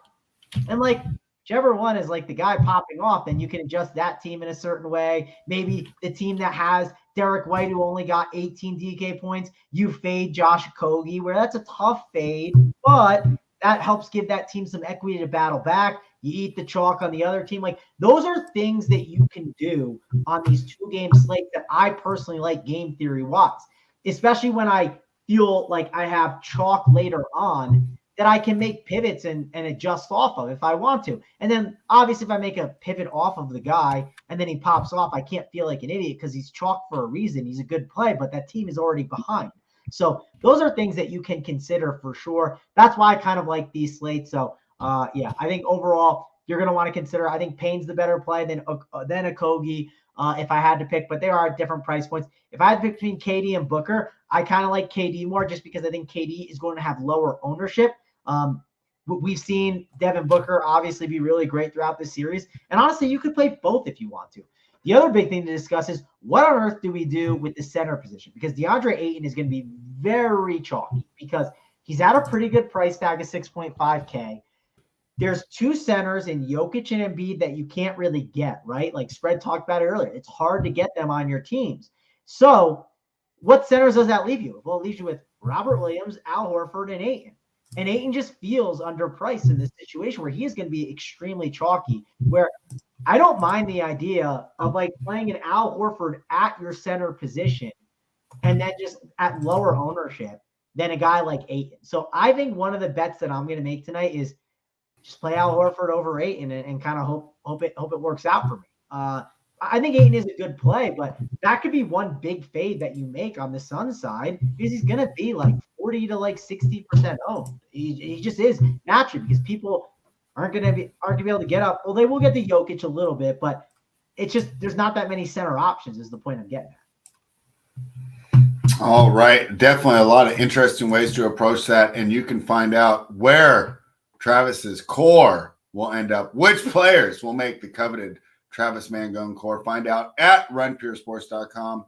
And like whichever one is like the guy popping off, then you can adjust that team in a certain way. Maybe the team that has Derek White, who only got 18 DK points, you fade Josh Okogie, where that's a tough fade, but that helps give that team some equity to battle back. You eat the chalk on the other team. Like, those are things that you can do on these 2-game slates that I personally like game theory wise, especially when I feel like I have chalk later on that I can make pivots and adjust off of if I want to. And then obviously if I make a pivot off of the guy and then he pops off, I can't feel like an idiot because he's chalk for a reason. He's a good play, but that team is already behind. So those are things that you can consider for sure. That's why I kind of like these slates. So yeah, I think overall you're going to want to consider, I think Payne's the better play than Okogie if I had to pick, but they are at different price points. If I had to pick between KD and Booker, I kind of like KD more just because I think KD is going to have lower ownership. We've seen Devin Booker obviously be really great throughout the series. And honestly, you could play both if you want to. The other big thing to discuss is what on earth do we do with the center position? Because DeAndre Ayton is going to be very chalky because he's at a pretty good price tag of 6.5K. There's 2 centers in Jokic and Embiid that you can't really get, right? Like Spread talked about it earlier. It's hard to get them on your teams. So what centers does that leave you with? Well, it leaves you with Robert Williams, Al Horford, and Ayton. And Ayton just feels underpriced in this situation where he is going to be extremely chalky, where I don't mind the idea of like playing an Al Horford at your center position and then just at lower ownership than a guy like Ayton. So I think one of the bets that I'm going to make tonight is just play Al Horford over Ayton and kind of hope it works out for me. I think Ayton is a good play, but that could be one big fade that you make on the Suns side because he's going to be like 40 to like 60% owned. He just is naturally because people aren't going to be able to get up. Well, they will get to Jokic a little bit, but it's just there's not that many center options is the point I'm getting at.
All right. Definitely a lot of interesting ways to approach that. And you can find out where Travis's core will end up, which players will make the coveted Travis Mangone core. Find out at runpuresports.com.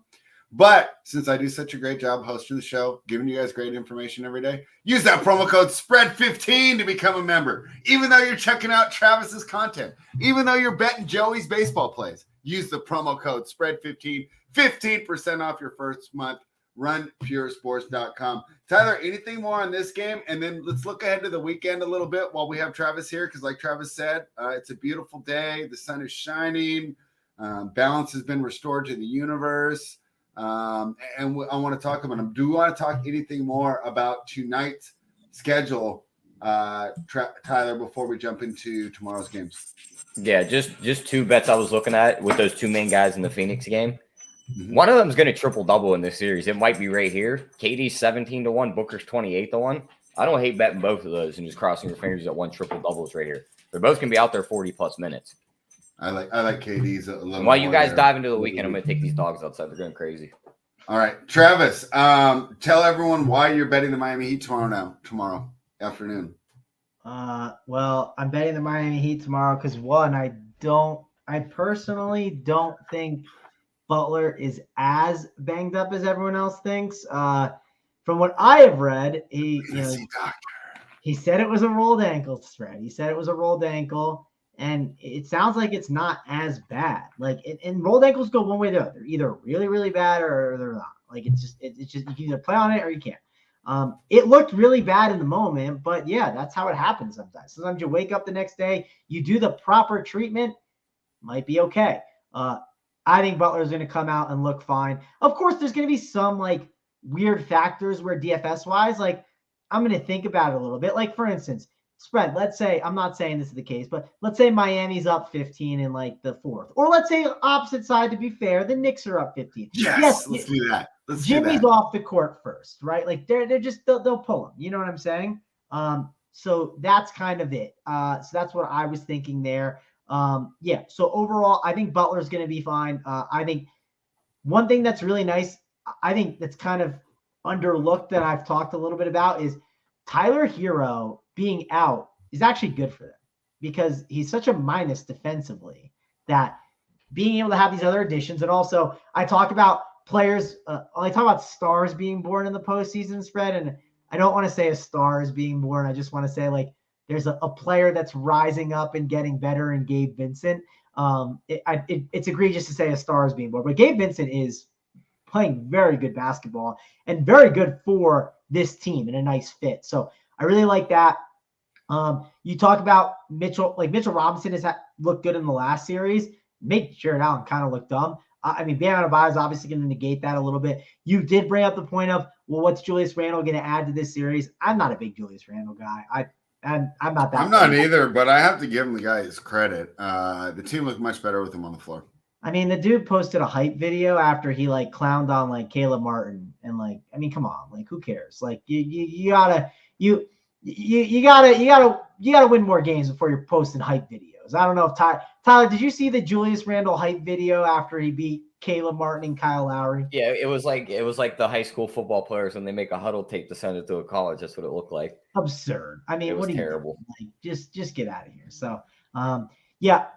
But since I do such a great job hosting the show, giving you guys great information every day, use that promo code SPREAD15 to become a member. Even though you're checking out Travis's content, even though you're betting Joey's baseball plays, use the promo code SPREAD15, 15% off your first month. runpuresports.com. Tyler, anything more on this game? And then let's look ahead to the weekend a little bit while we have Travis here, because like Travis said, it's a beautiful day. The sun is shining. Balance has been restored to the universe. And I want to talk about them. Do you want to talk anything more about tonight's schedule, Tyler, before we jump into tomorrow's games?
Yeah, just 2 bets I was looking at with those 2 main guys in the Phoenix game.
Mm-hmm.
One of them is going to triple-double in this series. It might be right here. KD's 17-1, Booker's 28-1. I don't hate betting both of those and just crossing your fingers that one triple-double is right here. They're both going to be out there 40-plus minutes.
I like KD's a little.
And while you guys
there.
dive into the weekend, I'm going to take these dogs outside. They're going crazy.
All right, Travis, tell everyone why you're betting the Miami Heat tomorrow afternoon.
Well, I'm betting the Miami Heat tomorrow because one, I personally don't think Butler is as banged up as everyone else thinks. From what I have read, he said it was a rolled ankle spread. He said it was a rolled ankle, and it sounds like it's not as bad. Like, and rolled ankles go one way or the other. They're either really, really bad or they're not. Like it's just you can either play on it or you can't. It looked really bad in the moment, but yeah, that's how it happens sometimes. Sometimes you wake up the next day, you do the proper treatment, might be okay. I think Butler's going to come out and look fine. Of course, there's going to be some like weird factors where DFS wise, like I'm going to think about it a little bit. Like for instance, spread. Let's say, I'm not saying this is the case, but let's say Miami's up 15 in like the fourth, or let's say opposite side to be fair, the Knicks are up 15.
Yes, let's do that.
Jimmy's off the court first, right? Like they're just they'll pull him. You know what I'm saying? So that's kind of it. So that's what I was thinking there. Yeah. So overall, I think Butler's going to be fine. I think one thing that's really nice, I think that's kind of underlooked that I've talked a little bit about is Tyler Hero being out is actually good for them because he's such a minus defensively that being able to have these other additions. And also I talk about players, I talk about stars being born in the postseason spread. And I don't want to say a star is being born. I just want to say like, there's a player that's rising up and getting better in Gabe Vincent. It's egregious to say a star is being born, but Gabe Vincent is playing very good basketball and very good for this team and a nice fit. So I really like that. You talk about Mitchell Robinson has looked good in the last series. Jared Allen kind of looked dumb. I mean, Bam Adebayo is obviously going to negate that a little bit. You did bring up the point of, well, what's Julius Randle going to add to this series? I'm not a big Julius Randle guy. I'm not that.
I'm not either, but I have to give him the guy his credit. The team looked much better with him on the floor.
I mean, the dude posted a hype video after he like clowned on like Caleb Martin and like, I mean, come on, like who cares? Like you gotta win more games before you're posting hype videos. I don't know if Tyler, did you see the Julius Randle hype video after he beat Caleb Martin and Kyle Lowry?
Yeah, it was like the high school football players when they make a huddle tape to send it to a college. That's what it looked like.
Absurd. I mean,
it was
what
terrible.
Like, just get out of here. So, yeah.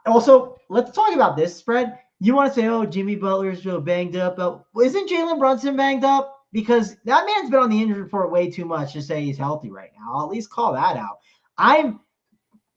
Also, let's talk about this spread. You want to say, oh, Jimmy Butler's so banged up. But isn't Jalen Brunson banged up? Because that man's been on the injury report way too much to say he's healthy right now. I'll at least call that out.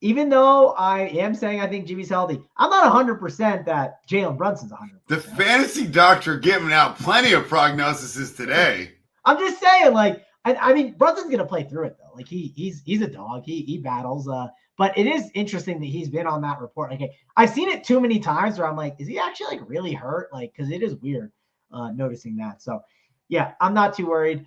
Even though I am saying I think Jimmy's healthy, I'm not 100% that Jalen Brunson's 100%.
The fantasy doctor giving out plenty of prognoses today.
I'm just saying, like, I mean, Brunson's gonna play through it though. Like he's a dog. He battles. But it is interesting that he's been on that report. Like I've seen it too many times where I'm like, is he actually like really hurt? Like, because it is weird noticing that. So yeah, I'm not too worried.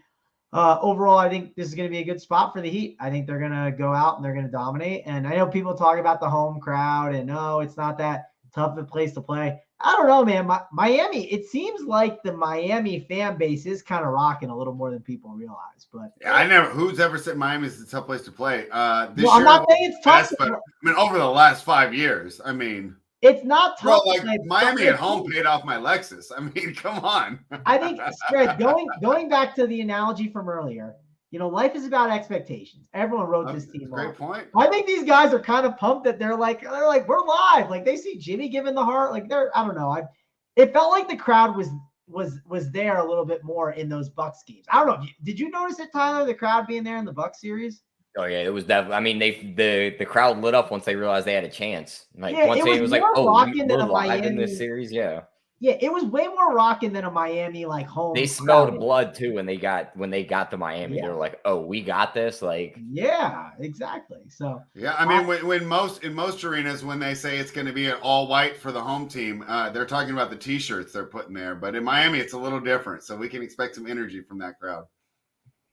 Overall, I think this is going to be a good spot for the Heat. I think they're going to go out and they're going to dominate. And I know people talk about the home crowd and no, it's not that tough of a place to play. I don't know, man. Miami, it seems like the Miami fan base is kind of rocking a little more than people realize. But
yeah, who's ever said Miami is a tough place to play? This
I'm
year,
not saying it's tough.
but I mean, over the last 5 years, I mean,
it's not tough.
Bro, like Miami at home paid off my Lexus. I mean, come on.
I think Fred, going back to the analogy from earlier, you know, life is about expectations. Everyone wrote this team off.
Great point.
I think these guys are kind of pumped that they're like we're live. Like they see Jimmy giving the heart. Like I don't know. It felt like the crowd was there a little bit more in those Bucks games. I don't know. Did you notice it, Tyler? The crowd being there in the Bucks series?
Oh yeah, it was definitely. I mean, the crowd lit up once they realized they had a chance. Like
yeah,
once it was like, oh, we're live in this series. Yeah.
Yeah, it was way more rocking than a Miami like home.
They smelled blood too when they got to Miami. Yeah. They were like, "Oh, we got this!" Like,
yeah, exactly. So
yeah, I mean, when most arenas when they say it's going to be an all white for the home team, they're talking about the T-shirts they're putting there. But in Miami, it's a little different, so we can expect some energy from that crowd.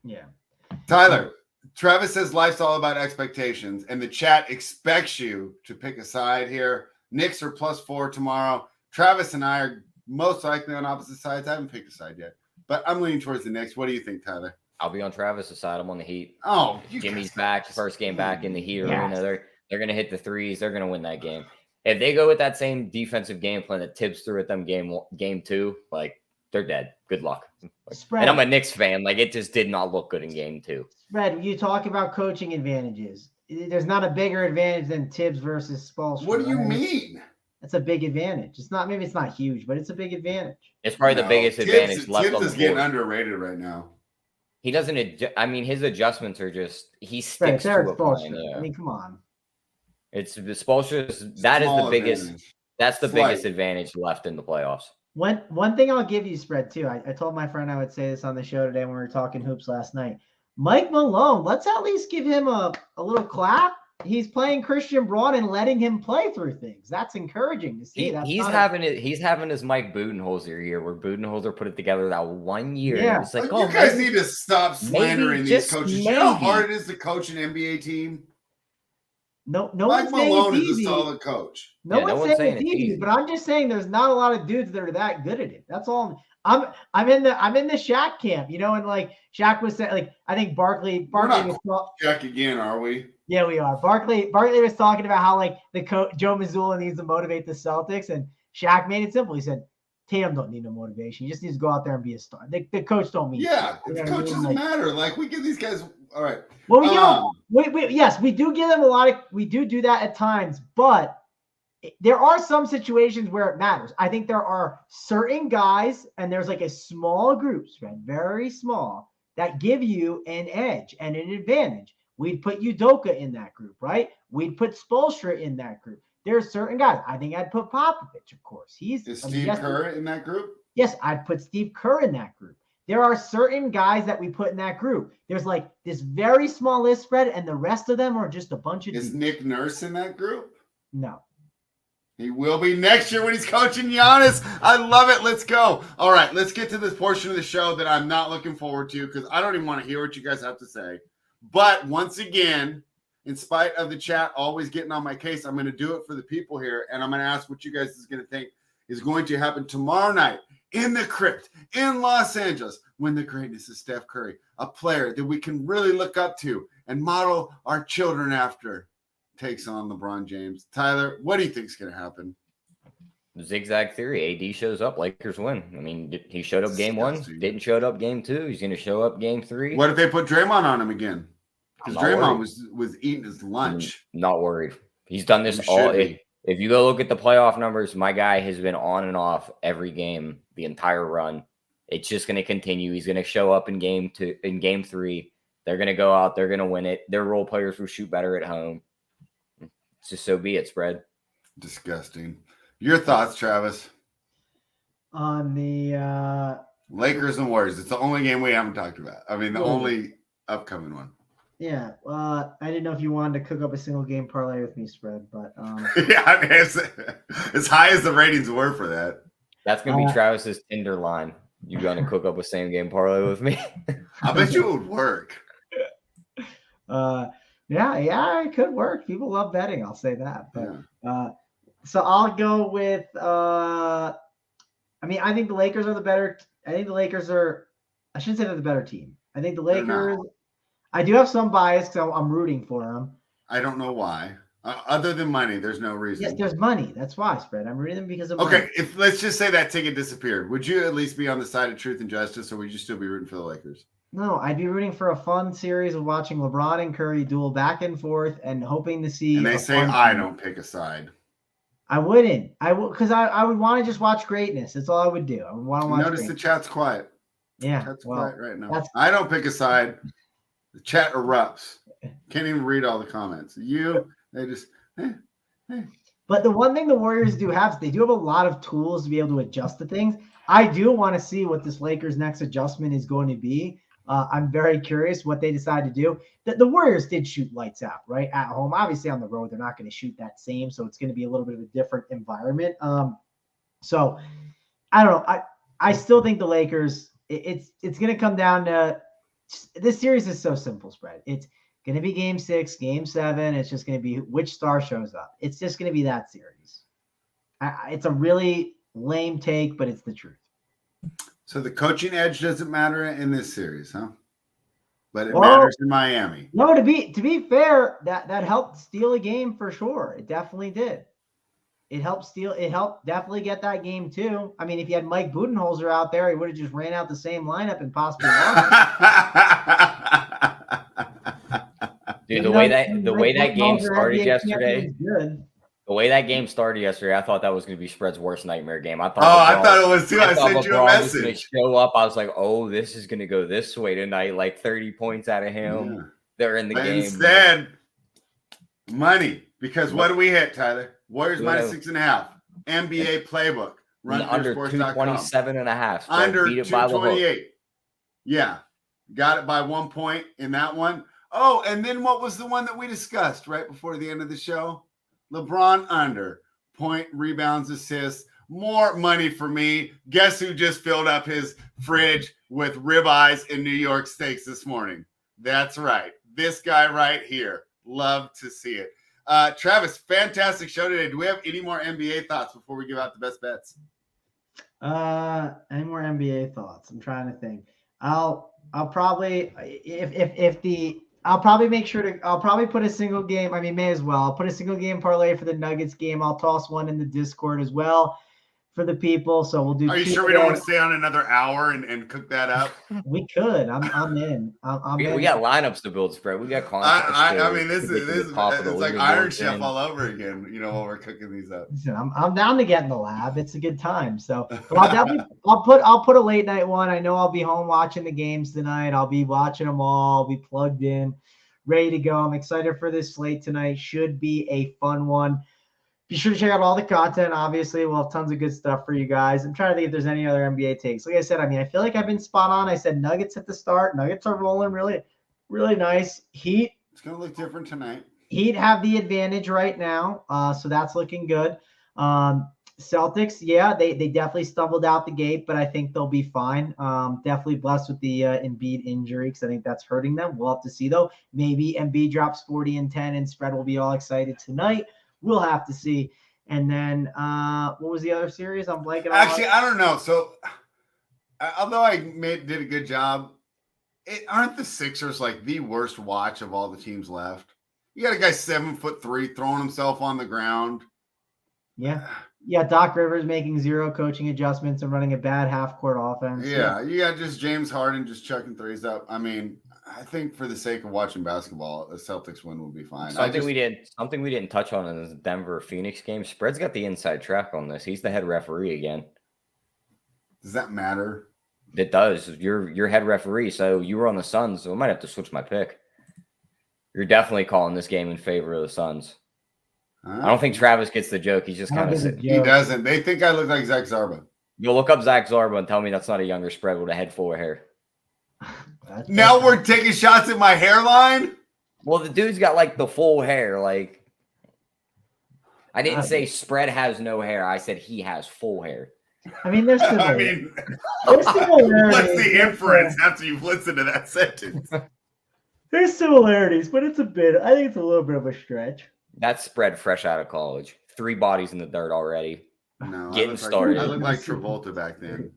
Yeah,
Tyler. Travis says life's all about expectations, and the chat expects you to pick a side here. Knicks are +4 tomorrow. Travis and I are most likely on opposite sides. I haven't picked a side yet, but I'm leaning towards the Knicks. What do you think, Tyler?
I'll be on Travis' side. I'm on the Heat.
Oh,
Jimmy's back. First game back in the Heat arena. They're going to hit the threes. They're going to win that game. If they go with that same defensive game plan that Tibbs threw at them game 2, like they're dead. Good luck. And I'm a Knicks fan. Like it just did not look good in game 2.
Fred, you talk about coaching advantages. There's not a bigger advantage than Tibbs versus Spoelstra.
What do you mean?
It's a big advantage. Maybe it's not huge, but it's a big advantage.
It's probably the biggest advantage left on the board.
Tibbs is getting underrated right now.
He doesn't. I mean, his adjustments are just he sticks to a plan. Yeah.
I mean, come on.
It's the Spoelstra's. That is the biggest. Advantage. That's the biggest advantage left in the playoffs.
One thing I'll give you, spread too. I told my friend I would say this on the show today when we were talking hoops last night. Mike Malone, let's at least give him a little clap. He's playing Christian Braun and letting him play through things. That's encouraging to see.
He's having his Mike Budenholzer year where Budenholzer put it together that 1 year.
Yeah.
It's like,
you guys need to stop slandering these coaches. You know how hard it is to coach an NBA team?
No
Mike
one's saying
Malone
it's
is
easy.
a solid coach.
No one's saying it's easy, but I'm just saying there's not a lot of dudes that are that good at it. That's all. I'm in the Shaq camp, and like Shaq was saying, like I think Barkley
We're not
was
Shaq again, are we?
Yeah, we are. Barkley was talking about how like the coach Joe Mazzulla needs to motivate the Celtics, and Shaq made it simple. He said, Tatum don't need no motivation. He just needs to go out there and be a star. The coach don't mean.
Yeah, the coach doesn't matter. Like we give these guys. All right.
Well, yes, we do give them a lot of. We do that at times, but there are some situations where it matters. I think there are certain guys, and there's like a small group, very small, that give you an edge and an advantage. We'd put Udoka in that group, right? We'd put Spoelstra in that group. There's certain guys. I think I'd put Popovich, of course.
Is Steve Kerr in that group?
Yes, I'd put Steve Kerr in that group. There are certain guys that we put in that group. There's like this very small list spread, and the rest of them are just a bunch of.
Is Nick Nurse in that group?
No.
He will be next year when he's coaching Giannis. I love it. Let's go. All right, let's get to this portion of the show that I'm not looking forward to because I don't even want to hear what you guys have to say. But once again, in spite of the chat always getting on my case, I'm going to do it for the people here, and I'm going to ask what you guys is going to think is going to happen tomorrow night in the crypt in Los Angeles when the greatness of Steph Curry, a player that we can really look up to and model our children after, takes on LeBron James. Tyler, what do you think is going to happen?
Zigzag theory. AD shows up, Lakers win. I mean, he showed up game 1, didn't show up game 2. He's going to show up game 3.
What if they put Draymond on him again? Because Draymond was eating his lunch.
Not worried. He's done this all. If you go look at the playoff numbers, my guy has been on and off every game, the entire run. It's just going to continue. He's going to show up in game 3. They're going to go out. They're going to win it. Their role players will shoot better at home. It's just so be it, spread.
Disgusting. Your thoughts, Travis?
On the
Lakers and Warriors. It's the only game we haven't talked about. I mean, the only upcoming one.
Yeah. I didn't know if you wanted to cook up a single game parlay with me, spread, but
yeah, I mean, as high as the ratings were for that.
That's gonna be Travis's Tinder line. You gonna cook up a same game parlay with me?
I bet you it would work.
Yeah, it could work. People love betting. I'll say that. But so I'll go with. I think the Lakers are the better. I think the Lakers are. I shouldn't say they're the better team. I think the Lakers. I do have some bias because I'm rooting for them.
I don't know why. Other than money, there's no reason.
Yes, there's money. That's why, spread. I'm rooting them because of money.
Okay, if let's just say that ticket disappeared, would you at least be on the side of truth and justice, or would you still be rooting for the Lakers?
No, I'd be rooting for a fun series of watching LeBron and Curry duel back and forth and hoping to see.
And they say I don't pick a side.
I wouldn't. I would because I would want to just watch greatness. That's all I would do. I would want to watch.
Notice greatness. The chat's quiet.
Yeah,
chat's quiet right now. I don't pick a side. The chat erupts. Can't even read all the comments. They just.
But the one thing the Warriors do have is they do have a lot of tools to be able to adjust to things. I do want to see what this Lakers' next adjustment is going to be. I'm very curious what they decide to do. The Warriors did shoot lights out, right? At home. Obviously, on the road, they're not going to shoot that same, so it's going to be a little bit of a different environment. So I don't know. I still think the Lakers, it's going to come down to this series is so simple, spread. It's going to be game 6, game 7. It's just going to be which star shows up. It's just going to be that series. It's a really lame take, but it's the truth.
So the coaching edge doesn't matter in this series, huh? But it matters in Miami.
No, to be fair, that helped steal a game for sure. It definitely did. It helped definitely get that game too. I mean, if you had Mike Budenholzer out there, he would have just ran out the same lineup and possibly
Dude, the way that game started yesterday. The way that game started yesterday, I thought that was going to be Spread's worst nightmare game. I thought
it was too. I sent you a message.
Was going to show up. I was like, "Oh, this is going to go this way tonight." Like 30 points out of him. Yeah. They're in the game.
Instead, money. Because what do we hit, Tyler? Warriors minus 6.5. NBA playbook.
Under 227.5.
Under
Beat it by the hook.
228. Yeah. Got it by 1 point in that one. Oh, and then what was the one that we discussed right before the end of the show? LeBron under. Point, rebounds, assists. More money for me. Guess who just filled up his fridge with ribeyes and New York steaks this morning? That's right. This guy right here. Love to see it. Travis, fantastic show today. Do we have any more NBA thoughts before we give out the best bets?
Any more NBA thoughts? I'm trying to think. I'll probably I'll probably put a single game. I mean, may as well. I'll put a single game parlay for the Nuggets game. I'll toss one in the Discord as well for the people. So we'll do.
Are you sure we don't want to stay on another hour and cook that up?
We could. I'm in.
We got lineups to build, spread. We got contests.
I mean, this is it's like Iron Chef all over again. You know, while we're cooking these up.
Listen, I'm down to get in the lab. It's a good time. So I'll put a late night one. I know I'll be home watching the games tonight. I'll be watching them all. I'll be plugged in, ready to go. I'm excited for this slate tonight. Should be a fun one. Be sure to check out all the content. Obviously, we'll have tons of good stuff for you guys. I'm trying to think if there's any other NBA takes. Like I said, I mean, I feel like I've been spot on. I said Nuggets at the start. Nuggets are rolling really, really nice. Heat.
It's going to look different tonight.
Heat have the advantage right now. So that's looking good. Celtics, yeah, they definitely stumbled out the gate, but I think they'll be fine. Definitely blessed with the Embiid injury because I think that's hurting them. We'll have to see, though. Maybe Embiid drops 40 and 10 and spread will be all excited tonight. We'll have to see. And then what was the other series? I'm blanking.
Actually, I don't know. So, although I did a good job, aren't the Sixers like the worst watch of all the teams left? You got a guy 7'3" throwing himself on the ground.
Yeah. Doc Rivers making zero coaching adjustments and running a bad half-court offense.
Yeah, you got just James Harden just chucking threes up. I mean, I think for the sake of watching basketball, the Celtics win will be fine.
Something we didn't touch on in the Denver-Phoenix game. Spread's got the inside track on this. He's the head referee again.
Does that matter?
It does. You're head referee, so you were on the Suns, so I might have to switch my pick. You're definitely calling this game in favor of the Suns. I don't think Travis gets the joke. He's just kind of sitting.
He doesn't. They think I look like Zach Zarba.
You'll look up Zach Zarba and tell me that's not a younger spread with a head full of hair.
Now we're taking shots at my hairline?
Well, the dude's got like the full hair. Like, I didn't say spread has no hair. I said he has full hair.
I mean, there's
similarities. What's the inference after you've listened to that sentence?
There's similarities, but I think it's a little bit of a stretch.
That's spread fresh out of college. 3 bodies in the dirt already.
No,
getting started.
I look like Travolta back then.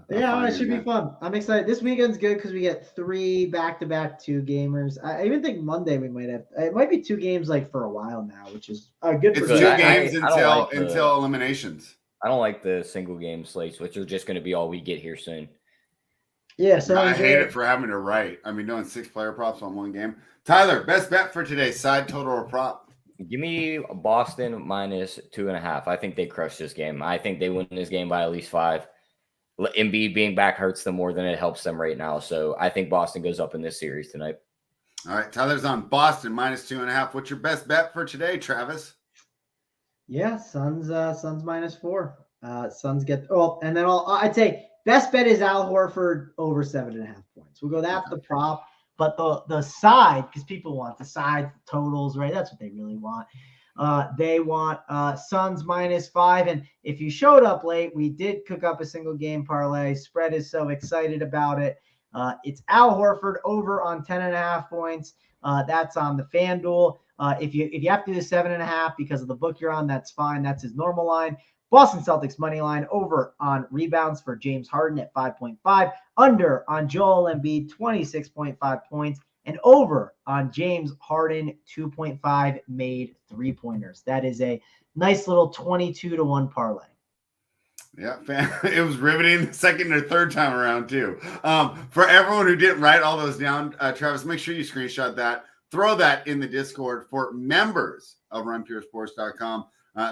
It should be fun. I'm excited. This weekend's good because we get 3 back-to-back 2 gamers. I even think Monday we might have. It might be 2 games like for a while now, which is good.
It's 2 games until eliminations.
I don't like the single game slates, which are just going to be all we get here soon.
Yeah, so
I hate it for having to write. I mean, doing 6 player props on 1 game. Tyler, best bet for today, side total or prop?
Give me Boston minus 2.5. I think they crush this game. I think they win this game by at least 5. Embiid being back hurts them more than it helps them right now. So I think Boston goes up in this series tonight.
All right, Tyler's on Boston minus 2.5. What's your best bet for today, Travis?
Yeah, Suns minus 4. Suns get and then I'd say best bet is Al Horford over 7.5 points. We'll go that's the prop. But the side, because people want the side totals, right? That's what they really want. They want Suns minus 5. And if you showed up late, we did cook up a single game parlay. Spread is so excited about it. It's Al Horford over on 10.5 points. That's on the FanDuel. If you have to do the 7.5 because of the book you're on, that's fine. That's his normal line. Boston Celtics money line over on rebounds for James Harden at 5.5, under on Joel Embiid 26.5 points, and over on James Harden 2.5 made 3-pointers. That is a nice little 22-1 parlay.
Yeah, it was riveting the second or third time around too. For everyone who didn't write all those down, Travis, make sure you screenshot that. Throw that in the Discord for members of runpuresports.com.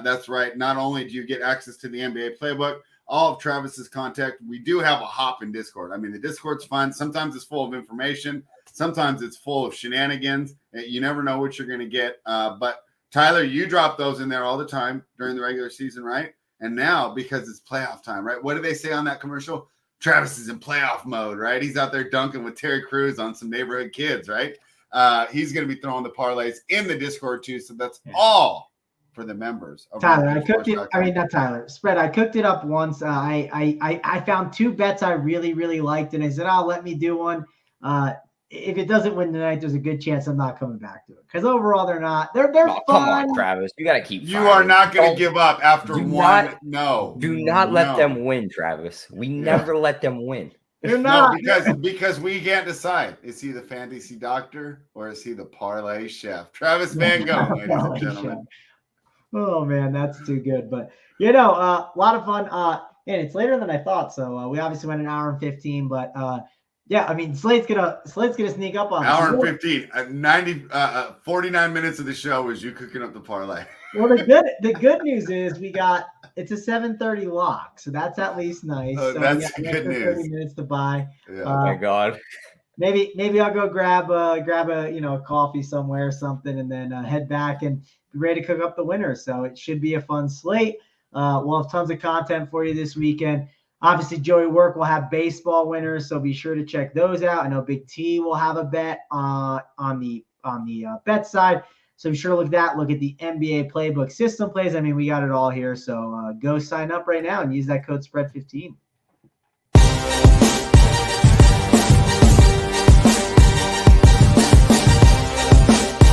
That's right. Not only do you get access to the NBA playbook, all of Travis's contact, we do have a hop in Discord. I mean, the Discord's fun. Sometimes it's full of information. Sometimes it's full of shenanigans. You never know what you're going to get. But Tyler, you drop those in there all the time during the regular season, right? And now, because it's playoff time, right? What do they say on that commercial? Travis is in playoff mode, right? He's out there dunking with Terry Crews on some neighborhood kids, right? He's going to be throwing the parlays in the Discord too. So that's all for the members.
Tyler, I cooked it. I mean, not Tyler. Spread. I cooked it up once. I found 2 bets I really, really liked, and I said, "Oh, let me do one." If it doesn't win tonight, there's a good chance I'm not coming back to it. Because overall, they're not. They're fun.
Come on, Travis. You got to keep.
You are not going to give up after one.
Do not let them win, Travis. We never let them win.
They're not.
No, because we can't decide. Is he the fantasy doctor or is he the parlay chef? Travis Mangone, ladies and gentlemen.
Oh man, that's too good. But a lot of fun. And it's later than I thought. So we obviously went an hour and 15. But yeah, I mean, Slate's gonna sneak up on us.
Hour and 15. 49 minutes of the show was you cooking up the parlay.
Well, the good news is it's a 7:30 lock, so that's at least nice.
Oh,
so
that's good news.
30 minutes to buy.
Yeah. Oh my God.
Maybe I'll go grab a coffee somewhere or something, and then head back and be ready to cook up the winners. So it should be a fun slate. We'll have tons of content for you this weekend. Obviously, Joey Work will have baseball winners, so be sure to check those out. I know Big T will have a bet on the bet side. So be sure to look at the NBA playbook system plays. I mean, we got it all here. So go sign up right now and use that code SPREAD15.